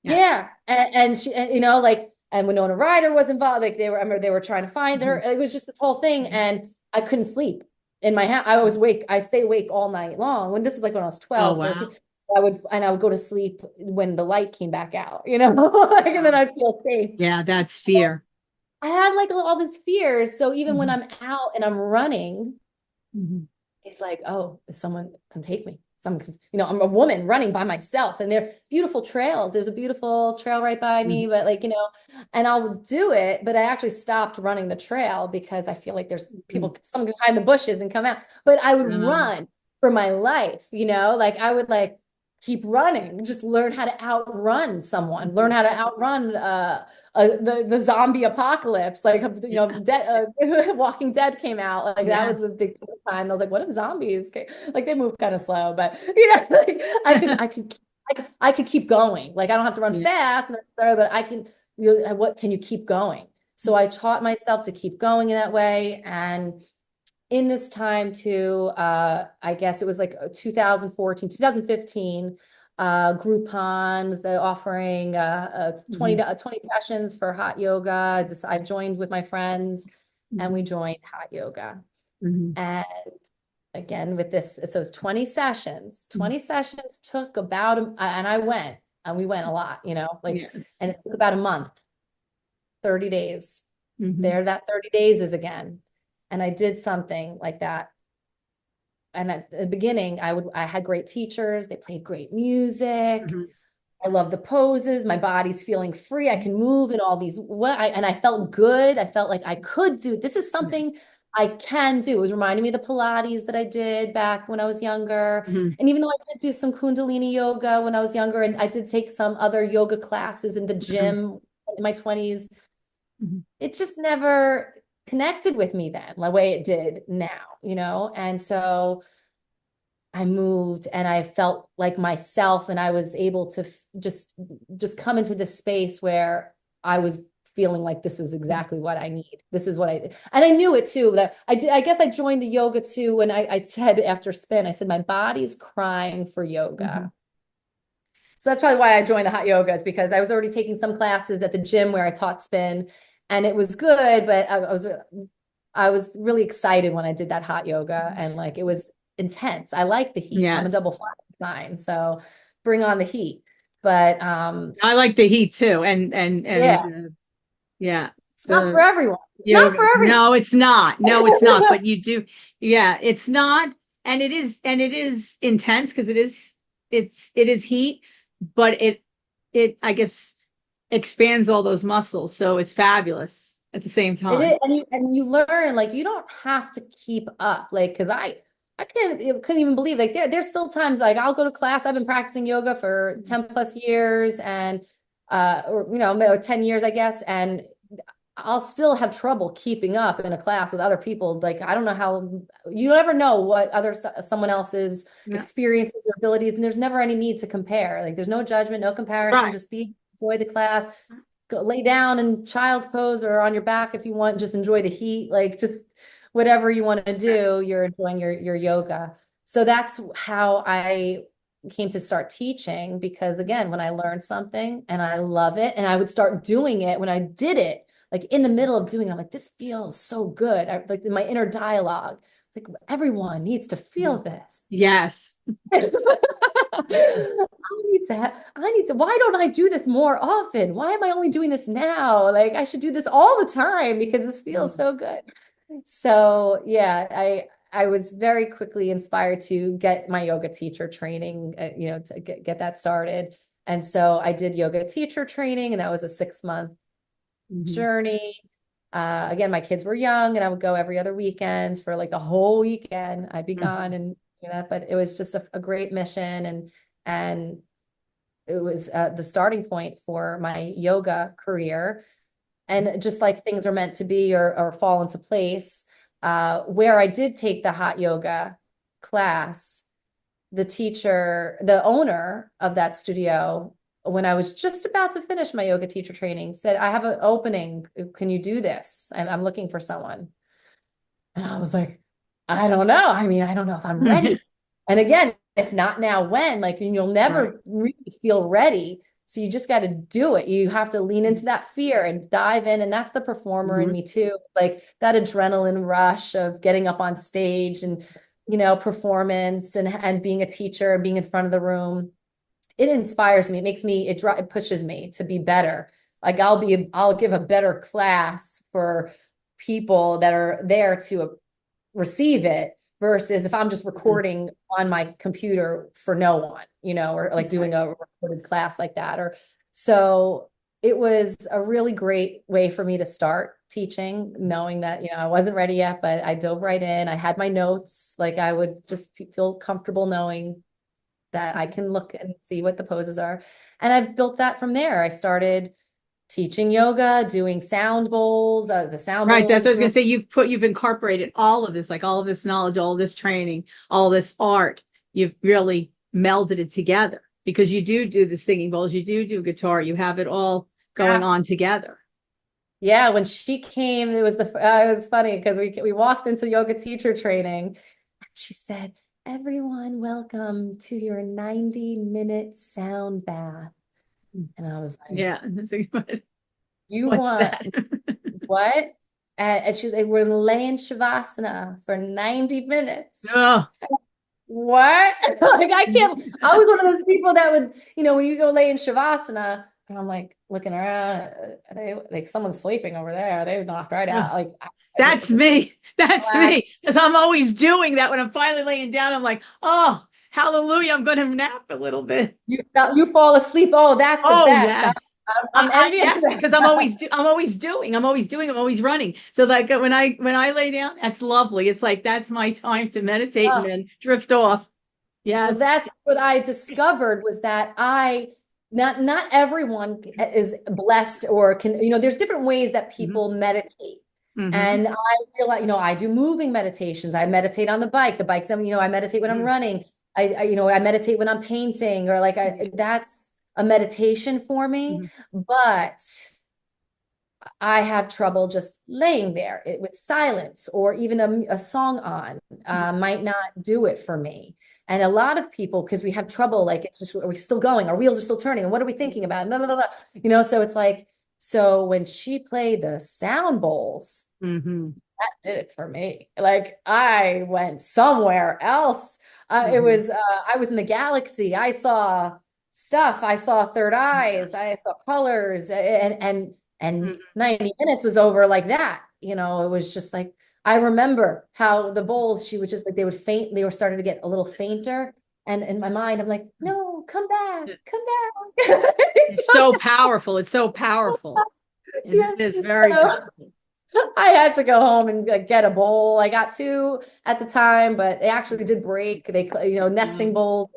Yes. yeah. And she, like, and Winona Ryder was involved. Like I remember they were trying to find her. It was just this whole thing. And I couldn't sleep in my house. I was awake. I'd stay awake all night long. This is like when I was Oh, 12, wow. 13. I would go to sleep when the light came back out, like, and then I'd feel safe. Yeah. That's fear. I had like all these fears. So even when Mhm. I'm out and I'm running, Mhm. it's like, oh, someone can take me. Someone can, I'm a woman running by myself, and they're beautiful trails. There's a beautiful trail right by me, Mhm. but like, and I'll do it. But I actually stopped running the trail because I feel like there's Mhm. people, someone can hide in the bushes and come out. But I would Um, run for my life, like I would like keep running, just learn how to outrun someone, learn how to outrun the zombie apocalypse. Like, yeah. Walking Dead came out. Like that was the Yes. big time. I was like, what if zombies? Like they move kind of slow, but like I could keep going. Like I don't have to run Yeah. fast necessarily, but I can. What can you keep going? So I taught myself to keep going in that way, and in this time too, I guess it was like 2014, 2015, Groupon was the offering 20, Mhm. 20 sessions for hot yoga. I joined with my friends and we Mhm. joined hot yoga. Mhm. And again, with this, so it's 20 sessions. Mhm. 20 sessions took about, and I went, and we went a lot, like, Yes. and it took about a month, 30 days. Mhm. There, that 30 days is again. And I did something like that. And at the beginning, I had great teachers. They played great music. Mhm. I love the poses. My body's feeling free. I can move in all these and I felt good. I felt like I could do this is something Yes. I can do. It was reminding me of the Pilates that I did back when I was younger. Mhm. And even though I did do some Kundalini yoga when I was younger, and I did take some other yoga classes in the Mhm. gym in my 20s, Mhm. it just never connected with me then the way it did now. And so I moved and I felt like myself, and I was able to just come into this space where I was feeling like this is exactly what I need. This is what and I knew it too, that I did. I guess I joined the yoga too. And I said after spin, I said, my body's crying for Mhm. yoga. So that's probably why I joined the hot yoga, is because I was already taking some classes at the gym where I taught spin, and it was good, but I was really excited when I did that hot yoga, and like it was intense. I like the heat. I'm a Yes. double flat nine, so bring on the heat. But I like the heat too. yeah, Yeah, it's not for the everyone. It's not yoga. for everyone. No, it's not. No, it's not. But you do. Yeah, it's not. And it is intense because it is heat, but it I guess expands all those muscles. So it's fabulous at the same It time. is, and you learn, like, you don't have to keep up, like, because I couldn't even believe, like, there's still times like I'll go to class. I've been practicing yoga for 10 plus years, and or 10 years, I guess, and I'll still have trouble keeping up in a class with other people. Like, I don't know how, you never know what someone else's Yeah. experiences or abilities, and there's never any need to compare. Like, there's no judgment, no comparison. Right. Just enjoy the class. Go lay down in child's pose or on your back if you want. Just enjoy the heat. Like, just whatever you want to do, you're enjoying your yoga. So that's how I came to start teaching, because again, when I learned something and I love it, and I would start doing it, when I did it, like in the middle of doing it, I'm like, this feels so good. Like in my inner dialogue, it's like, everyone needs to feel this. Yes. Why don't I do this more often? Why am I only doing this now? Like, I should do this all the time because this feels so good. So yeah, I was very quickly inspired to get my yoga teacher training, to get that started. And so I did yoga teacher training, and that was a 6-month Mhm. journey. Again, my kids were young, and I would go every other weekend for like the whole weekend. I'd be gone Mhm. and do that, but it was just a great mission, and it was the starting point for my yoga career. And just like things are meant to be, or fall into place, where I did take the hot yoga class, the owner of that studio when I was just about to finish my yoga teacher training, said, I have an opening. Can you do this? I'm looking for someone. And I was like, I don't know. I mean, I don't know if I'm ready. And again, if not now, when? Like, you'll never really feel ready. So you just got to do it. You have to lean into that fear and dive in. And that's the performer in me too. Like that adrenaline rush of getting up on stage and, performance and being a teacher and being in front of the room. It inspires me. It makes me, it pushes me to be better. Like I'll give a better class for people that are there to receive it versus if I'm just recording on my computer for no one, or like doing a recorded class like that. So it was a really great way for me to start teaching, knowing that, I wasn't ready yet, but I dove right in. I had my notes. Like I would just feel comfortable knowing that I can look and see what the poses are. And I've built that from there. I started teaching yoga, doing sound bowls, the sound Right. That's what I was bowls. going to say. You've incorporated all of this, like all of this knowledge, all of this training, all this art. You've really melded it together because you do the singing bowls, you do guitar, you have it all going on together. Yeah, when she came, it was funny because we walked into yoga teacher training. And she said, "Everyone, welcome to your 90-minute sound bath." And I was like, Yeah. "You What's want that? what?" And she's like, "We're laying shavasana for 90 minutes." Oh, What? Like I can't. I was one of those people that would, when you go lay in shavasana, and I'm like looking around, they like someone's sleeping over there. They knocked right out. Like that's me. That's me. Because I'm always doing that when I'm finally laying down. I'm like, oh, hallelujah. I'm going to nap a little bit. You fall asleep. Oh, that's the Oh, best. yes. I'm envious Yes, of that. because I'm always running. So like when I lay down, that's lovely. It's like that's my time to meditate and Oh, then drift off. well, Yes. that's what I discovered was that not everyone is blessed or can, there's different ways that people meditate. And I realize, I do moving meditations. I meditate on the bike. The bike's, I meditate when I'm running. I meditate when I'm painting or like that's a meditation for me. But I have trouble just laying there with silence or even a song on might not do it for me. And a lot of people, because we have trouble, like it's just, are we still going? Our wheels are still turning. And what are we thinking about? Blah, blah, blah, blah. So it's like, so when she played the sound bowls, that did it for me. Like I went somewhere else. It was, I was in the galaxy. I saw stuff. I saw third eyes. I saw colors and 90 minutes was over like that. It was just like, I remember how the bowls, she would just like, they would faint. They were starting to get a little fainter. And in my mind, I'm like, no, come back, come back. It's so powerful. It's so powerful. Yeah. It is very powerful. I had to go home and like, get a bowl. I got two at the time, but they actually did break. They, nesting bowls.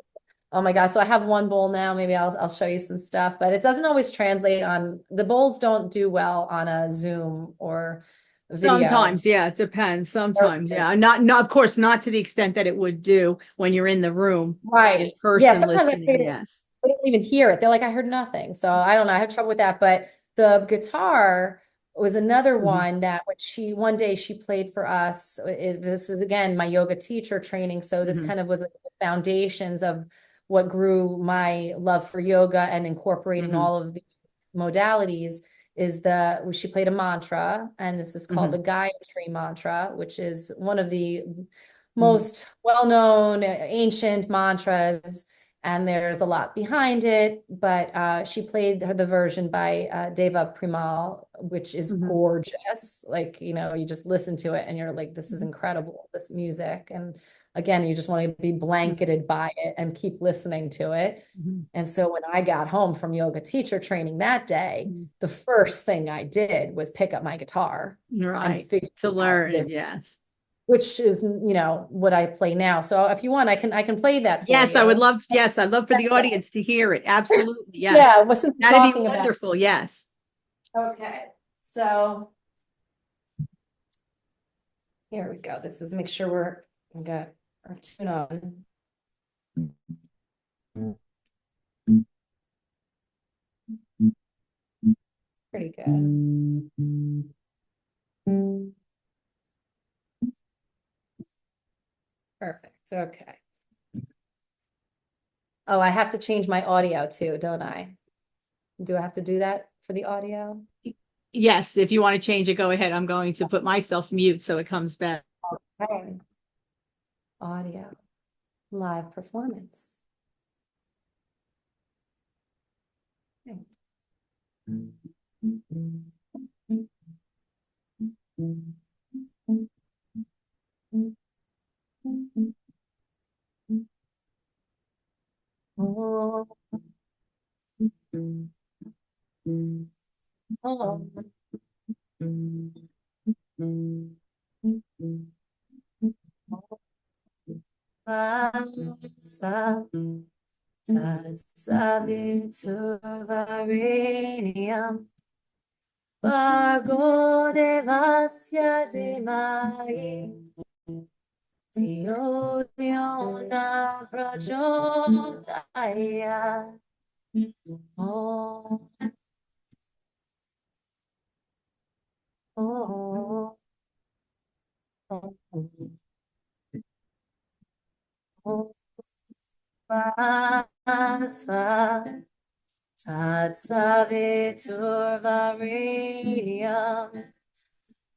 Oh my gosh. So I have one bowl now. Maybe I'll show you some stuff, but it doesn't always translate on the bowls don't do well on a Zoom or video. Sometimes, yeah, it depends. Sometimes, yeah. Not, of course, not to the extent that it would do when you're in the room, Right. in person, Yeah. Sometimes listening. Yes. they don't even hear it. They're like, I heard nothing. So I don't know. I have trouble with that. But the guitar was another one that one day she played for us. This is again my yoga teacher training. So this kind of was like the foundations of what grew my love for yoga and incorporating all of the modalities is she played a mantra, and this is called the Gayatri mantra, which is one of the most well-known ancient mantras. And there's a lot behind it, but she played the version by Deva Premal, which is gorgeous. Like, you just listen to it and you're like, this is incredible, this music. And again, you just want to be blanketed by it and keep listening to it. And so when I got home from yoga teacher training that day, the first thing I did was pick up my guitar and figure To learn out it. Yes. which is, what I play now. So if you want, I can play that for Yes, you. I would love. Yes, I'd love for the audience to hear it. Absolutely. Yes. Yeah, well, since we're That'd be talking about wonderful. Yes. okay. So here we go. This is make sure we got our tune on. Pretty good. Perfect. Okay. Oh, I have to change my audio too, don't I? Do I have to do that for the audio? Yes, if you want to change it, go ahead. I'm going to put myself mute so it comes back. Okay. Audio, live performance. Okay. Oh, oh. Tatsavitur varenium,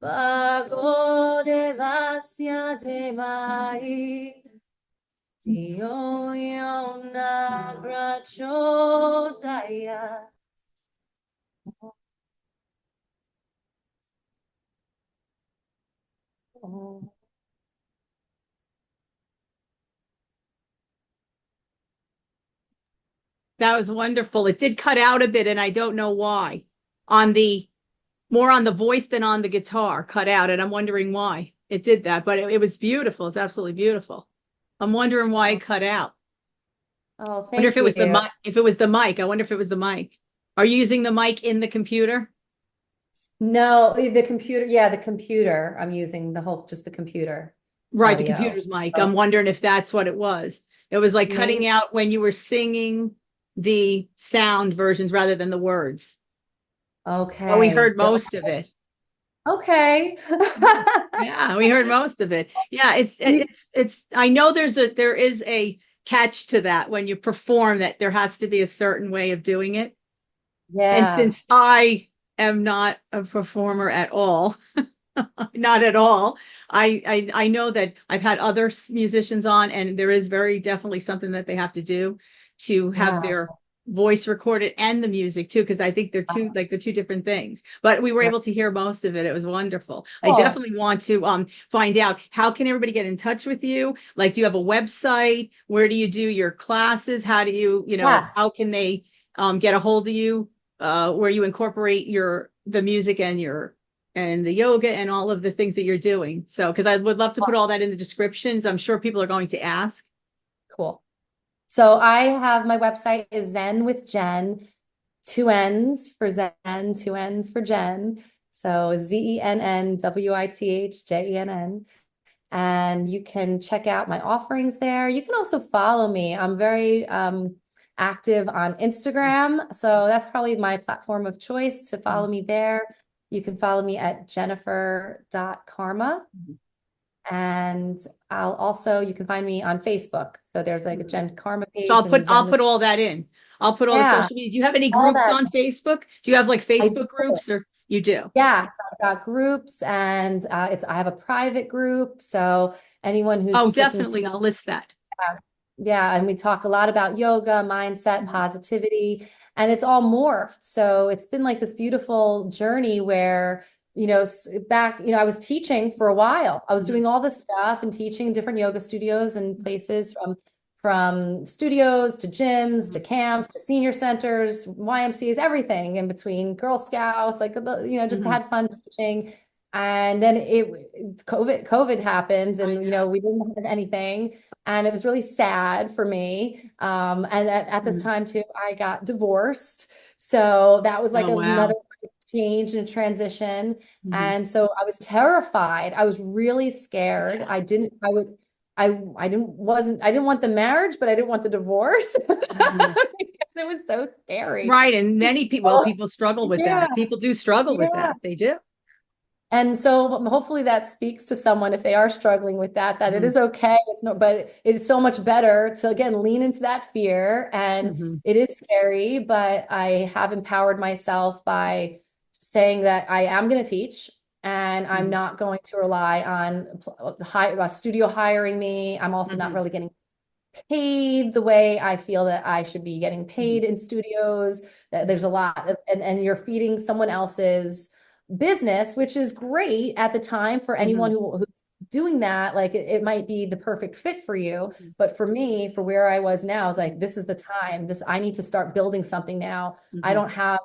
Vago devasya demai, Dio yona prachodaya. That was wonderful. It did cut out a bit, and I don't know why. On the more on the voice than on the guitar, cut out, and I'm wondering why it did that. But it was beautiful. It's absolutely beautiful. I'm wondering why it cut out. Oh, I wonder if thank it was the you. mic. If it was the mic, I wonder if it was the mic. Are you using the mic in the computer? No, the computer, yeah, the computer. I'm using the whole, just the computer Right, the audio. computer's mic. Oh, I'm wondering if that's what it was. It was like cutting maybe, out when you were singing the sound versions rather than the words. But we okay. heard most of it. Okay. Yeah, we heard most of it. Yeah, You- I know there is a catch to that when you perform that there has to be a certain way of doing it. And Yeah. since I am not a performer at all, not at all, I know that I've had other musicians on, and there is very definitely something that they have to do to have Yeah. their voice recorded and the music too, because I think they're two different things. But we were Right. able to hear most of it. It was wonderful. I Cool. definitely want to find out, how can everybody get in touch with you? Like, do you have a website? Where do you do your classes? How do you, Yes. how can they get a hold of you? Where you incorporate the music and the yoga and all of the things that you're doing. So, because I would love to put all that in the descriptions. I'm sure people are going to ask. Cool. So I have my website is Zenn with Jenn, two N's for Zen, two N's for Jenn. So ZENNWITHJENN. And you can check out my offerings there. You can also follow me. I'm very active on Instagram. So that's probably my platform of choice to follow me there. You can follow me at jennifer.karma. And you can find me on Facebook. So there's like a Jenn Karma So page and I'll Zen with, put all that in. I'll put all the yeah, social media. Do you have any all groups that. on Facebook? Do you have like I Facebook do. groups, or you do? Yeah, so I've got groups and I have a private group. So anyone who's Oh, just looking to, definitely. I'll list that. yeah, and we talk a lot about yoga, mindset, positivity, and it's all morphed. So it's been like this beautiful journey where, back, I was teaching for a while. I was doing all this stuff and teaching in different yoga studios and places from studios to gyms to camps to senior centers, YMCA's, everything in between, Girl Scouts, like, just Mhm. had fun teaching. And then COVID happened I and, know. we didn't have anything. And it was really sad for me. And at this Mhm. time too, I got divorced. So that was like Oh, another wow. change and a transition. Mhm. And so I was terrified. I was really scared. Yeah. I didn't want the marriage, but I didn't want the divorce. Mhm. It was so scary. Right. And many people, well, people struggle with Yeah, that. People do struggle with yeah. that. They do. And so hopefully that speaks to someone if they are struggling with that, that it Mhm. is okay. It's no, but it's so much better to again lean into that fear. And Mhm. it is scary, but I have empowered myself by saying that I am going to teach and I'm Mhm. not going to rely on a studio hiring me. I'm also not Mhm. really getting paid the way I feel that I should be getting Mhm. paid in studios. There's a lot of, and you're feeding someone else's business, which is great at the time for anyone Mhm. who's doing that. Like it might be the perfect fit for you. Mhm. But for me, for where I was now, is like, Mhm. this is the time. I need to start building something now. I Mhm. don't have,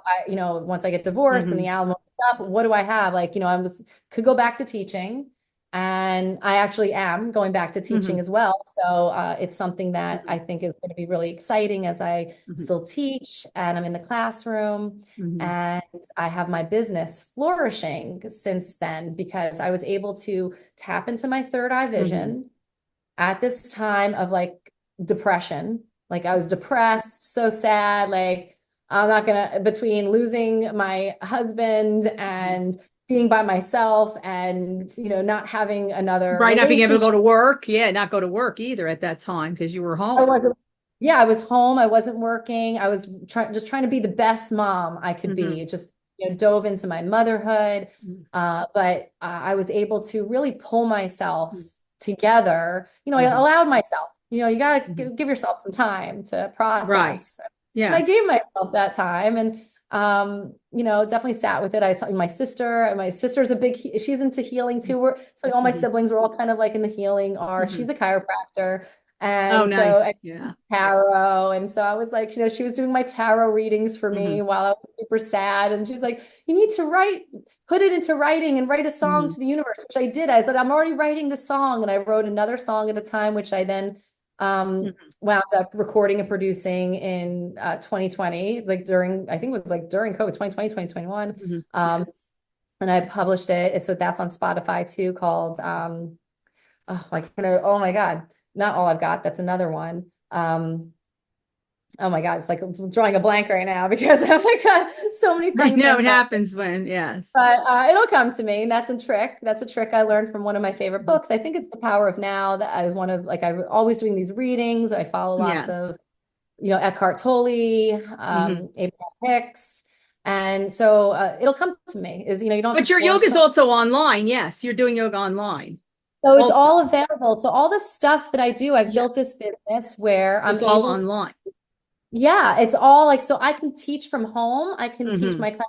once I get divorced and the Mhm. alimony is up, what do I have? Like, could go back to teaching. And I actually am going back to teaching Mhm. as well. So it's something that I Mhm. think is going to be really exciting as I Mhm. still teach and I'm in the classroom Mhm. and I have my business flourishing since then because I was able to tap into my third eye Mhm. vision at this time of like depression. Like I was depressed, so sad, like I'm not gonna, between losing my husband Mhm. and being by myself and, not having another Right. Not being able to go relationship. to work. Yeah. Not go to work either at that time because you were I home. wasn't, yeah, I was home. I wasn't working. I was just trying to be the best mom I could Mhm. be. Just, dove into my motherhood. Mhm. But I was able to really pull myself Mhm. together. I Mhm. allowed myself, you got Mhm. to give yourself some time to Right. process. And I Yes. gave myself that time and, definitely sat with it. I told my sister's she's into healing too. So all my Mhm. siblings were all kind of like in the healing art. She's Mhm. a chiropractor. Oh, And so nice. Yeah. tarot. And so I was like, she was doing my tarot readings for me Mhm. while I was super sad. And she's like, you need to put it into writing and write a song Mhm. to the universe, which I did. I thought I'm already writing the song. And I wrote another song at the time, which I then Mhm. wound up recording and producing in 2020, like I think it was like during COVID, 2020, 2021. Mhm. Um, Yes. and I published it. And so that's on Spotify too, called oh my God, not all I've got. That's another one. Oh my God, it's like drawing a blank right now because I've like got so many I things that know I'm it trying, happens when, yes. but it'll come to me. And that's a trick. That's a trick I learned from one of my favorite Mhm. books. I think it's The Power of Now that I was I'm always doing these readings. I follow lots Yes. of, Eckhart Tolle, Mhm. Abraham Hicks. And so it'll come to me you don't have But to your yoga force is also online. Yes, you're doing yoga online So it's also. all available. So all the stuff that I do, I've Yeah, built this business where I'm it's all able to, online. yeah, it's all like, so I can teach from home. I can teach Hmm. my class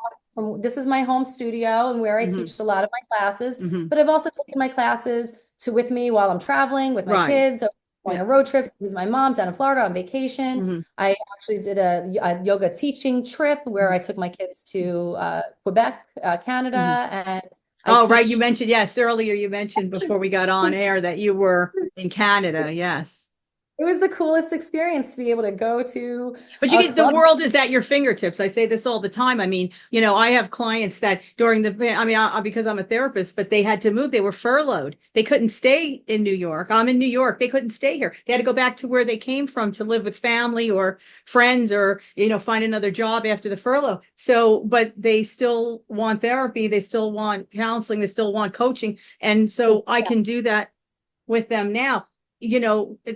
this is my home studio and where I Hmm. teach a lot of my classes, Hmm. but I've also taken my classes to with me while I'm traveling with my Right. kids, so going Yeah. on road trips with my mom down in Florida on vacation. Hmm. I actually did a yoga teaching trip where I took my kids to Quebec, Hmm. Canada, and I Oh, right. You teach. mentioned, yes, earlier you mentioned before we got on air that you were in Canada. Yes. It was the coolest experience to be able to go to But you a get the club. world is at your fingertips. I say this all the time. I mean, I have clients that during because I'm a therapist, but they had to move. They were furloughed. They couldn't stay in New York. I'm in New York. They couldn't stay here. They had to go back to where they came from to live with family or friends or, find another job after the furlough. So, but they still want therapy. They still want counseling. They still want coaching. And so I can do that with them now.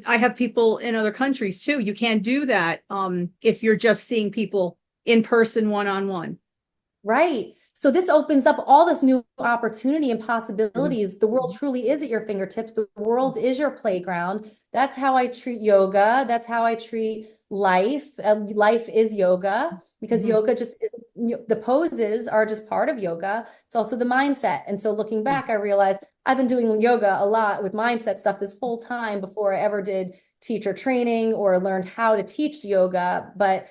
I have people in other countries too. You can't do that if you're just seeing people in person one on one. Right. So this opens up all this new opportunity and Mhm. possibilities. The world truly is at your fingertips. The world is your playground. That's how I treat yoga. That's how I treat life. Life is yoga because Mhm. yoga just is the poses are just part of yoga. It's also the mindset. And so looking back, I realized I've been doing yoga a lot with mindset stuff this whole time before I ever did teacher training or learned how to teach yoga. But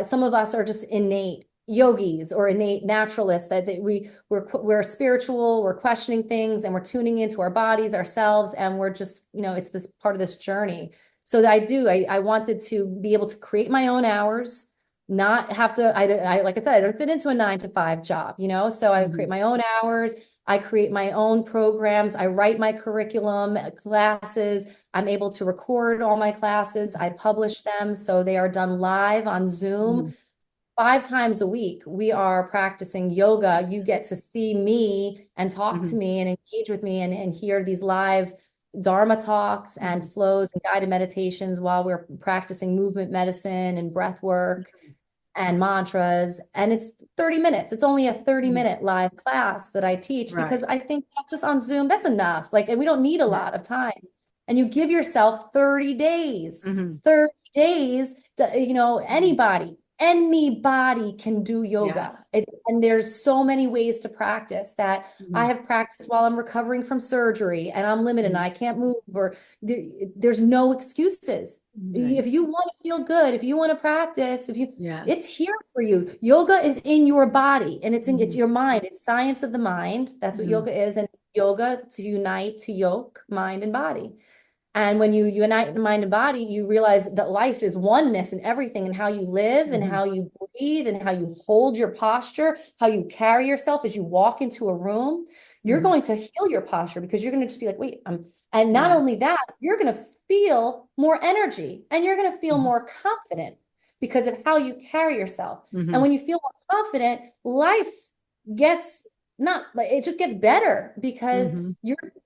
some of us are just innate yogis or innate naturalists that we're spiritual, we're questioning things and we're tuning into our bodies, ourselves, and we're just, it's this part of this journey. So that I wanted to be able to create my own hours, not have to, like I said, I don't fit into a 9 to 5 job, so I would create Mhm. my own hours, I create my own programs. I write my curriculum, classes. I'm able to record all my classes. I publish them. So they are done live on Zoom. Mhm. 5 times a week, we are practicing yoga. You get to see me and talk to Mhm. me and engage with me and hear these live Dharma talks and Mhm. flows and guided meditations while we're practicing movement medicine and breath work and mantras. And it's 30 minutes. It's only a 30 Mhm. minute live class that I teach because Right. I think that just on Zoom, that's enough. Like, and we don't need a Yeah. lot of time. And you give yourself 30 days, Mhm. 30 days to, Mhm. anybody can do yoga. Yes. And there's so many ways to practice that I Mhm. have practiced while I'm recovering from surgery and I'm limited and Mhm. I can't move, or there's no excuses. Right. If you want to feel good, if you want to practice, if you Yes. it's here for you. Yoga is in your body and it's Mhm. your mind. It's science of the mind. That's what Mhm. yoga is. And yoga to unite, to yoke mind and body. And when you unite the mind and body, you realize that life is oneness in everything, and how you live and Mhm. how you breathe and how you hold your posture, how you carry yourself as you walk into a room. You're Mhm. going to heal your posture because you're going to just be like, wait, and not only Yes. that, you're going to feel more energy and you're going to feel Mhm. more confident because of how you carry yourself. And Mhm. when you feel more confident, life gets not like it just gets better because Mhm.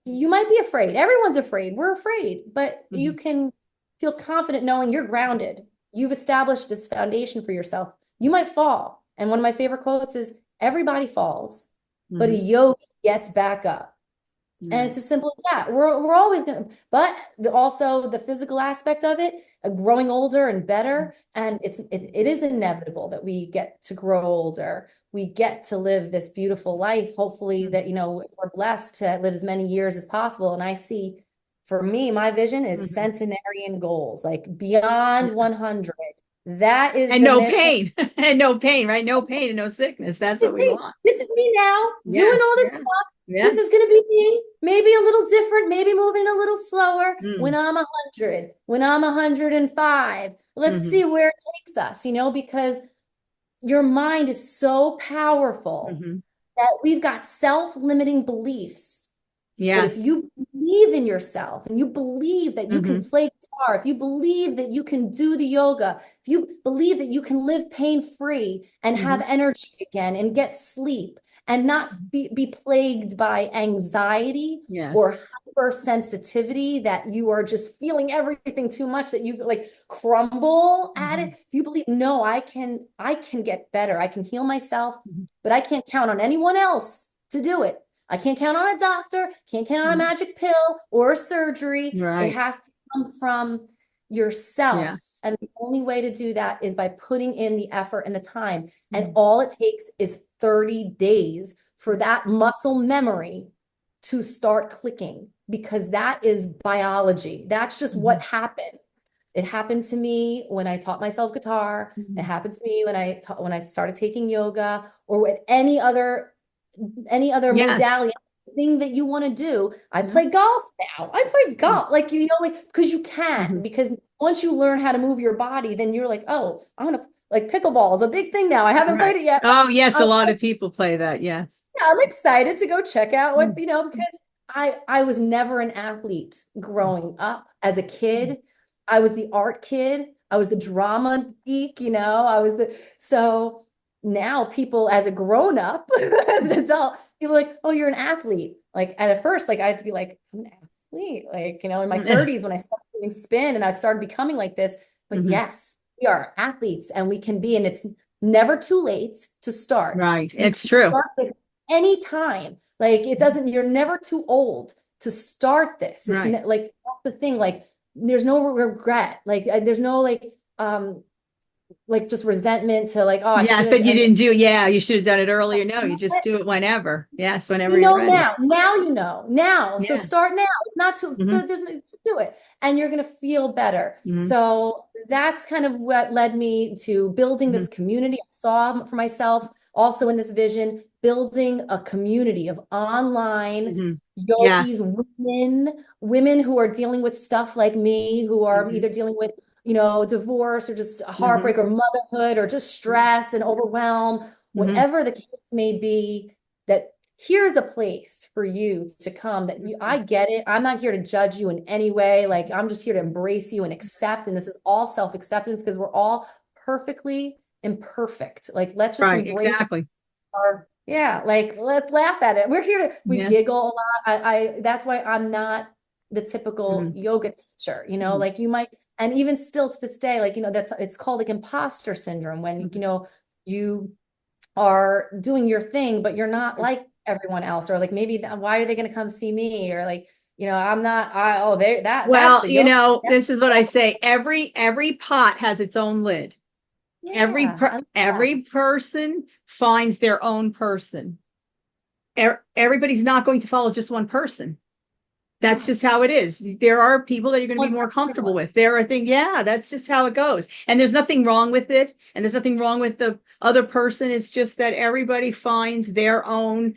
you might be afraid. Everyone's afraid. We're afraid, but you Mhm. can feel confident knowing you're grounded. You've established this foundation for yourself. You might fall. And one of my favorite quotes is everybody falls, but a Mhm. yogi gets back up. And it's Right. as simple as that. We're always gonna, but also the physical aspect of it, growing older and better, and it is inevitable that we get to grow older. We get to live this beautiful life. Hopefully Mhm. that we're blessed to live as many years as possible. And I see, for me, my vision is Mhm. centenarian goals, like beyond Yeah. 100. That is And the no mission. pain. And no pain, right? No pain and no sickness. That's This what is we me. want. This is me now doing Yes. all this Yeah. stuff. This Yeah. is going to be me. Maybe a little different, maybe moving a little slower when Mm. I'm 100, when I'm 105. Let's Mhm. see where it takes us, because your mind is so powerful Mhm. that we've got self-limiting beliefs. But if Yes. you believe in yourself and you believe that you can Mhm. play guitar, if you believe that you can do the yoga, if you believe that you can live pain-free and have Mhm. energy again and get sleep and not be plagued by anxiety Yes. or hypersensitivity, that you are just feeling everything too much, that you like crumble at it. Mhm. If you believe, no, I can get better. I can heal myself, Mhm. but I can't count on anyone else to do it. I can't count on a doctor, can't count on a Mhm. magic pill or a surgery. It Right. has to come from yourself. Yes. And the only way to do that is by putting in the effort and the time. And Mhm. all it takes is 30 days for that muscle memory to start clicking, because that is biology. That's just what Mhm. happened. It happened to me when I taught myself guitar. It Mhm. happened to me when I started taking yoga, or with any other Yes. modality, thing that you want to do. I Yeah. play golf now. I play Mhm. golf, like, like, because you can, Mhm. because once you learn how to move your body, then you're like, oh, I'm gonna like pickleball is a big thing now. I haven't played Right. it yet. Oh, yes, a I'm, lot of people play that. Yes. I'm excited to go check out Mm. because I was never an athlete Mm. growing up. As a Mm. kid, I was the art kid. I was the drama geek, I was so now people, as a grown up, as an adult, people are like, oh, you're an athlete. Like, and at first, like, I had to be like, I'm an athlete. Like, in my Mm. 30s when I started doing spin and I started becoming like this. But Mhm. yes, we are athletes and we can be, and it's never too late to start. Right. You It's can true. start with any time. Like, it doesn't, you're never too old to start this. It's Right. like, that's the thing. Like, there's no regret. Like, there's no like just resentment to like, oh, I Yes, should that you have. didn't do. Yeah, you should have done it earlier. No, you just do it whenever. Yes, whenever You you're know ready. now. Now you know. Now. So Yes. start now. It's not too, Hmm. there's no, just do it. And you're gonna feel better. Hmm. So that's kind of what led me to building Hmm. this community. I saw for myself also in this vision, building a community of online Hmm. yogis, Yes. women who are dealing with stuff like me, who are Hmm. either dealing with, divorce or just Hmm. heartbreak or motherhood or just stress and overwhelm, Hmm. whatever the case may be, that here's a place for you to come that I get it. I'm not here to judge you in any way. Like, I'm just here to embrace you and accept. And this is all self-acceptance because we're all perfectly imperfect. Like, let's just Right. embrace Exactly. yeah, like let's laugh at it. We're here to, we Yes. giggle a lot. That's why I'm not the typical Mhm. yoga teacher, Mhm. like you might, and even still to this day, like, it's called like imposter syndrome when, Mhm. you are doing your thing, but you're not Mhm. like everyone else, or like maybe why are they going to come see me? Or like, I'm not, oh, that's Well, the yoga. this is what I say. Every pot has its own lid. Yeah, I love that. Every person finds their own person. Everybody's not going to follow just one person. That's Yeah. just how it is. There are people that you're going to be One more for comfortable everyone. with. There are things, yeah, that's just how it goes. And there's nothing wrong with it. And there's nothing wrong with the other person. It's just that everybody finds their own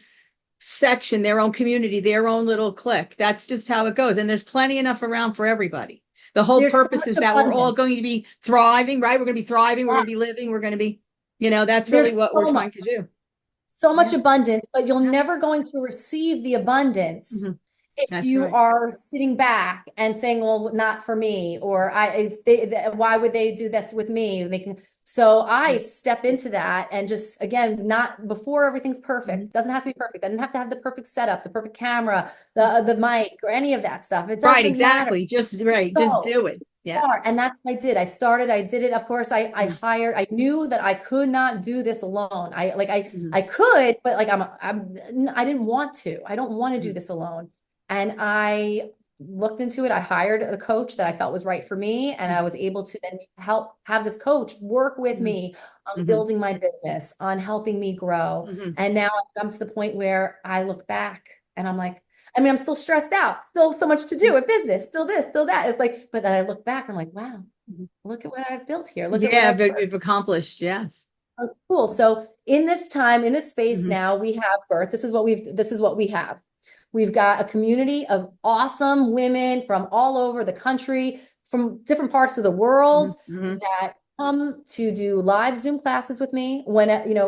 section, their own community, their own little clique. That's just how it goes. And there's plenty enough around for everybody. The whole There's so purpose much is that we're all abundance. going to be thriving, right? We're going to be thriving. We're Yeah. going to be living. We're going to be, that's There's really what we're so trying to much. do. So Yeah. much abundance, but you're Yeah. never going to receive the abundance Mhm. if That's you right. are sitting back and saying, "Well, not for me," or why would they do this with me?" So I Mhm. step into that and just again, not before everything's perfect. Mhm. It doesn't have to be perfect. I didn't have to have the perfect setup, the perfect camera, Mhm. the mic, or any of that stuff. It Right, doesn't matter. exactly. Just right. Just So do it. Yeah. far. And that's what I did. I did it. Of course, I Mhm. hired, I knew that I could not do this alone. Mhm. I could, but like, I didn't want to. I don't want to do Mhm. this alone. And I looked into it. I hired a coach that I felt was right for me. And I was able to then help have this coach work with Mhm. me on Mhm. building my business, on helping me grow. Mhm. And now I've come to the point where I look back and I'm like, I mean, I'm still stressed out, still so much to do Mhm. at business, still this, still that. It's like, but then I look back, I'm like, wow, Mhm. look at what I've built here. Look at what Yeah, I've but we've accomplished. Yes. oh, cool. So in this time, in this space Mhm. now, we have birth. This is what we have. We've got a community of awesome women from all over the country, from different parts of the Mhm. world Mhm. that come to do live Zoom classes with me. Mhm.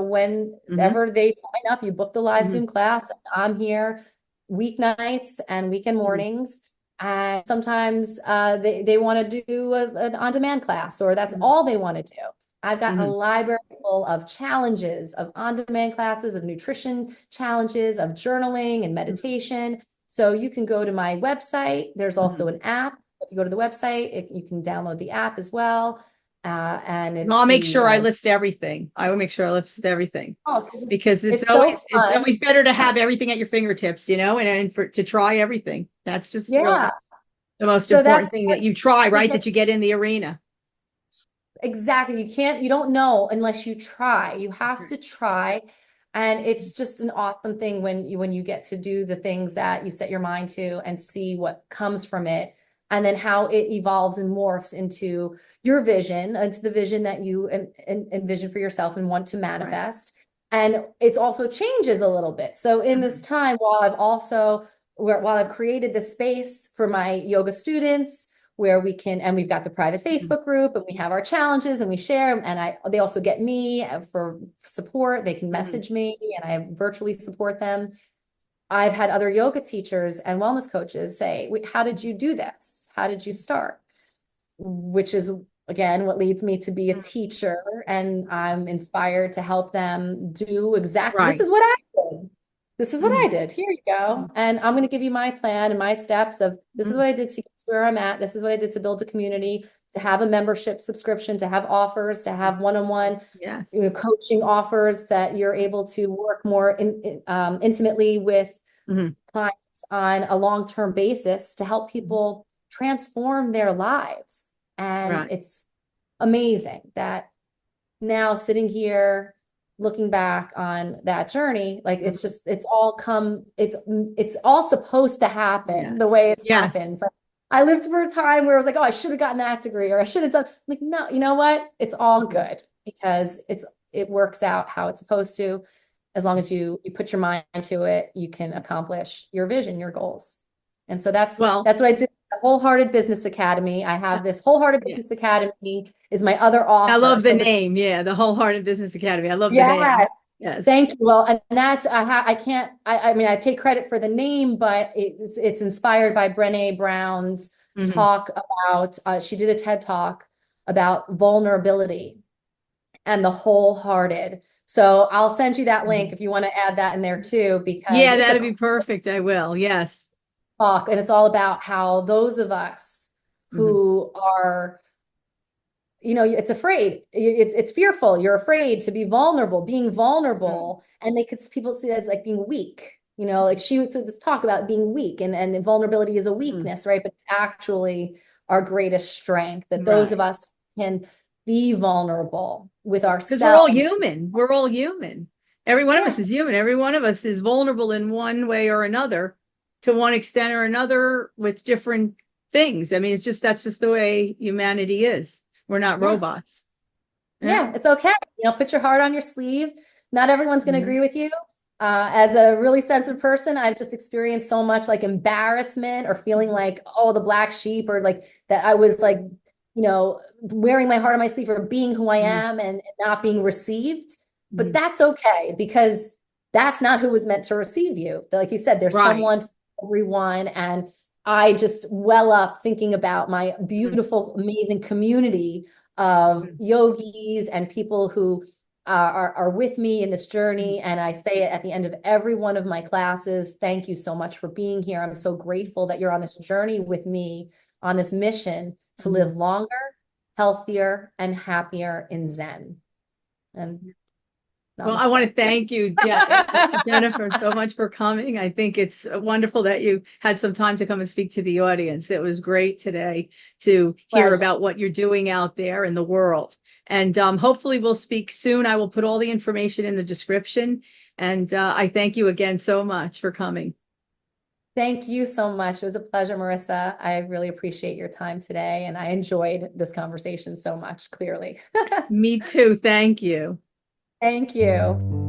Whenever they sign up, you book the live Mhm. Zoom class. I'm here weeknights and weekend Mhm. mornings. And sometimes they want to do an on-demand class, or that's Mhm. all they want to do. I've got a Mhm. library full of challenges, of on-demand classes, of nutrition challenges, of journaling and meditation. So you can go to my website. There's also Mhm. an app. If you go to the website, you can download the app as well. And it's I'll make the sure I list everything. I will make sure I list everything oh, because it's so it's fun. always better to have everything at your fingertips, and for to try everything. That's just really Yeah. the most So that's important thing that you try, to right? get That you get in the arena. exactly. You don't know unless you try. You That's have right. to try. And it's just an awesome thing when you get to do the things that you set your mind to and see what comes from it, and then how it evolves and morphs into your vision, into the vision that you envision for yourself and want to Right. manifest. And it's also changes a little bit. So in this Mhm. time, while I've created this space for my yoga students, where we can, and we've got the private Mhm. Facebook group and we have our challenges and we share them. And they also get me for support. They can Mhm. message me and I virtually support them. I've had other yoga teachers and wellness coaches say, "Wait, how did you do this? How did you start?" Which is again what leads me to be a teacher, and I'm inspired to help them do exactly this Right. is what I did. This is what I Mhm. did. Here you go. Mhm. And I'm going to give you my plan and my steps of this is Mhm. what I did to get to where I'm at. This is what I did to build a community, to have a membership subscription, to have offers, to have one-on-one Yes. coaching offers that you're able to work more intimately with Mhm. clients on a long-term basis to help Mhm. people transform their lives. And Right. it's amazing that now sitting here looking back on that journey, like Mhm. it's all supposed to happen the Yes. way it Yes. happens. Like, I lived for a time where I was like, oh, I should have gotten that degree or I should have done like, no, you know what? It's all Mhm. good because it works out how it's supposed to. As long as you put your mind to it, you can accomplish your vision, your goals. And so Well, that's what I did. The Wholehearted Business Academy. I uh, have this Wholehearted yeah. Business Academy is my other I offer. love the So name. Yeah, the Wholehearted Business Academy. I love the name. yes, Yes. Thank you. Well, and that's I can't I mean I take credit for the name, but it's inspired by Brené Brown's Mhm. talk about she did a TED talk about vulnerability and the wholehearted. So I'll send you that link Mhm. if you want to add that in there too, because Yeah, it's a that'd be perfect. I will. Yes. talk and it's all about how those of us Mhm. who are it's afraid. It's fearful. You're afraid to be vulnerable, being Mhm. vulnerable. And people see that as like being weak. Like she would this talk about being weak and vulnerability is a Mhm. weakness, right? But it's actually our greatest strength that those of Right. us can be vulnerable with Because we're all ourselves. human. We're all human. Every one of Yeah. us is human. Every one of us is vulnerable in one way or another, to one extent or another, with different things. I mean, that's just the way humanity is. We're not Yeah. robots. Yeah. Yeah, it's okay. Put your heart on your sleeve. Not everyone's going to Mhm. agree with you. As a really sensitive person, I've just experienced so much like embarrassment or feeling Mhm. like, oh, the black sheep, or like that I was like, wearing my heart on my sleeve or being who I Mhm. am and not being received. But Mhm. that's okay because that's not who was meant to receive you. Like you said, there's Right. someone for everyone. And I just well up thinking about my Mhm. beautiful, amazing community of Mhm. yogis and people who are with me in this Mhm. journey. And I say it at the end of every one of my classes. Thank you so much for being here. I'm so grateful that you're on this journey with me on this mission to live Mhm. longer, healthier, and happier in Zen. And Well, I want to namaste. thank you, Jennifer, so much for coming. I think it's wonderful that you had some time to come and speak to the audience. It was great today to hear Pleasure. about what you're doing out there in the world. And hopefully we'll speak soon. I will put all the information in the description. And I thank you again so much for coming. Thank you so much. It was a pleasure, Marissa. I really appreciate your time today, and I enjoyed this conversation so much, clearly. Me too. Thank you. Thank you.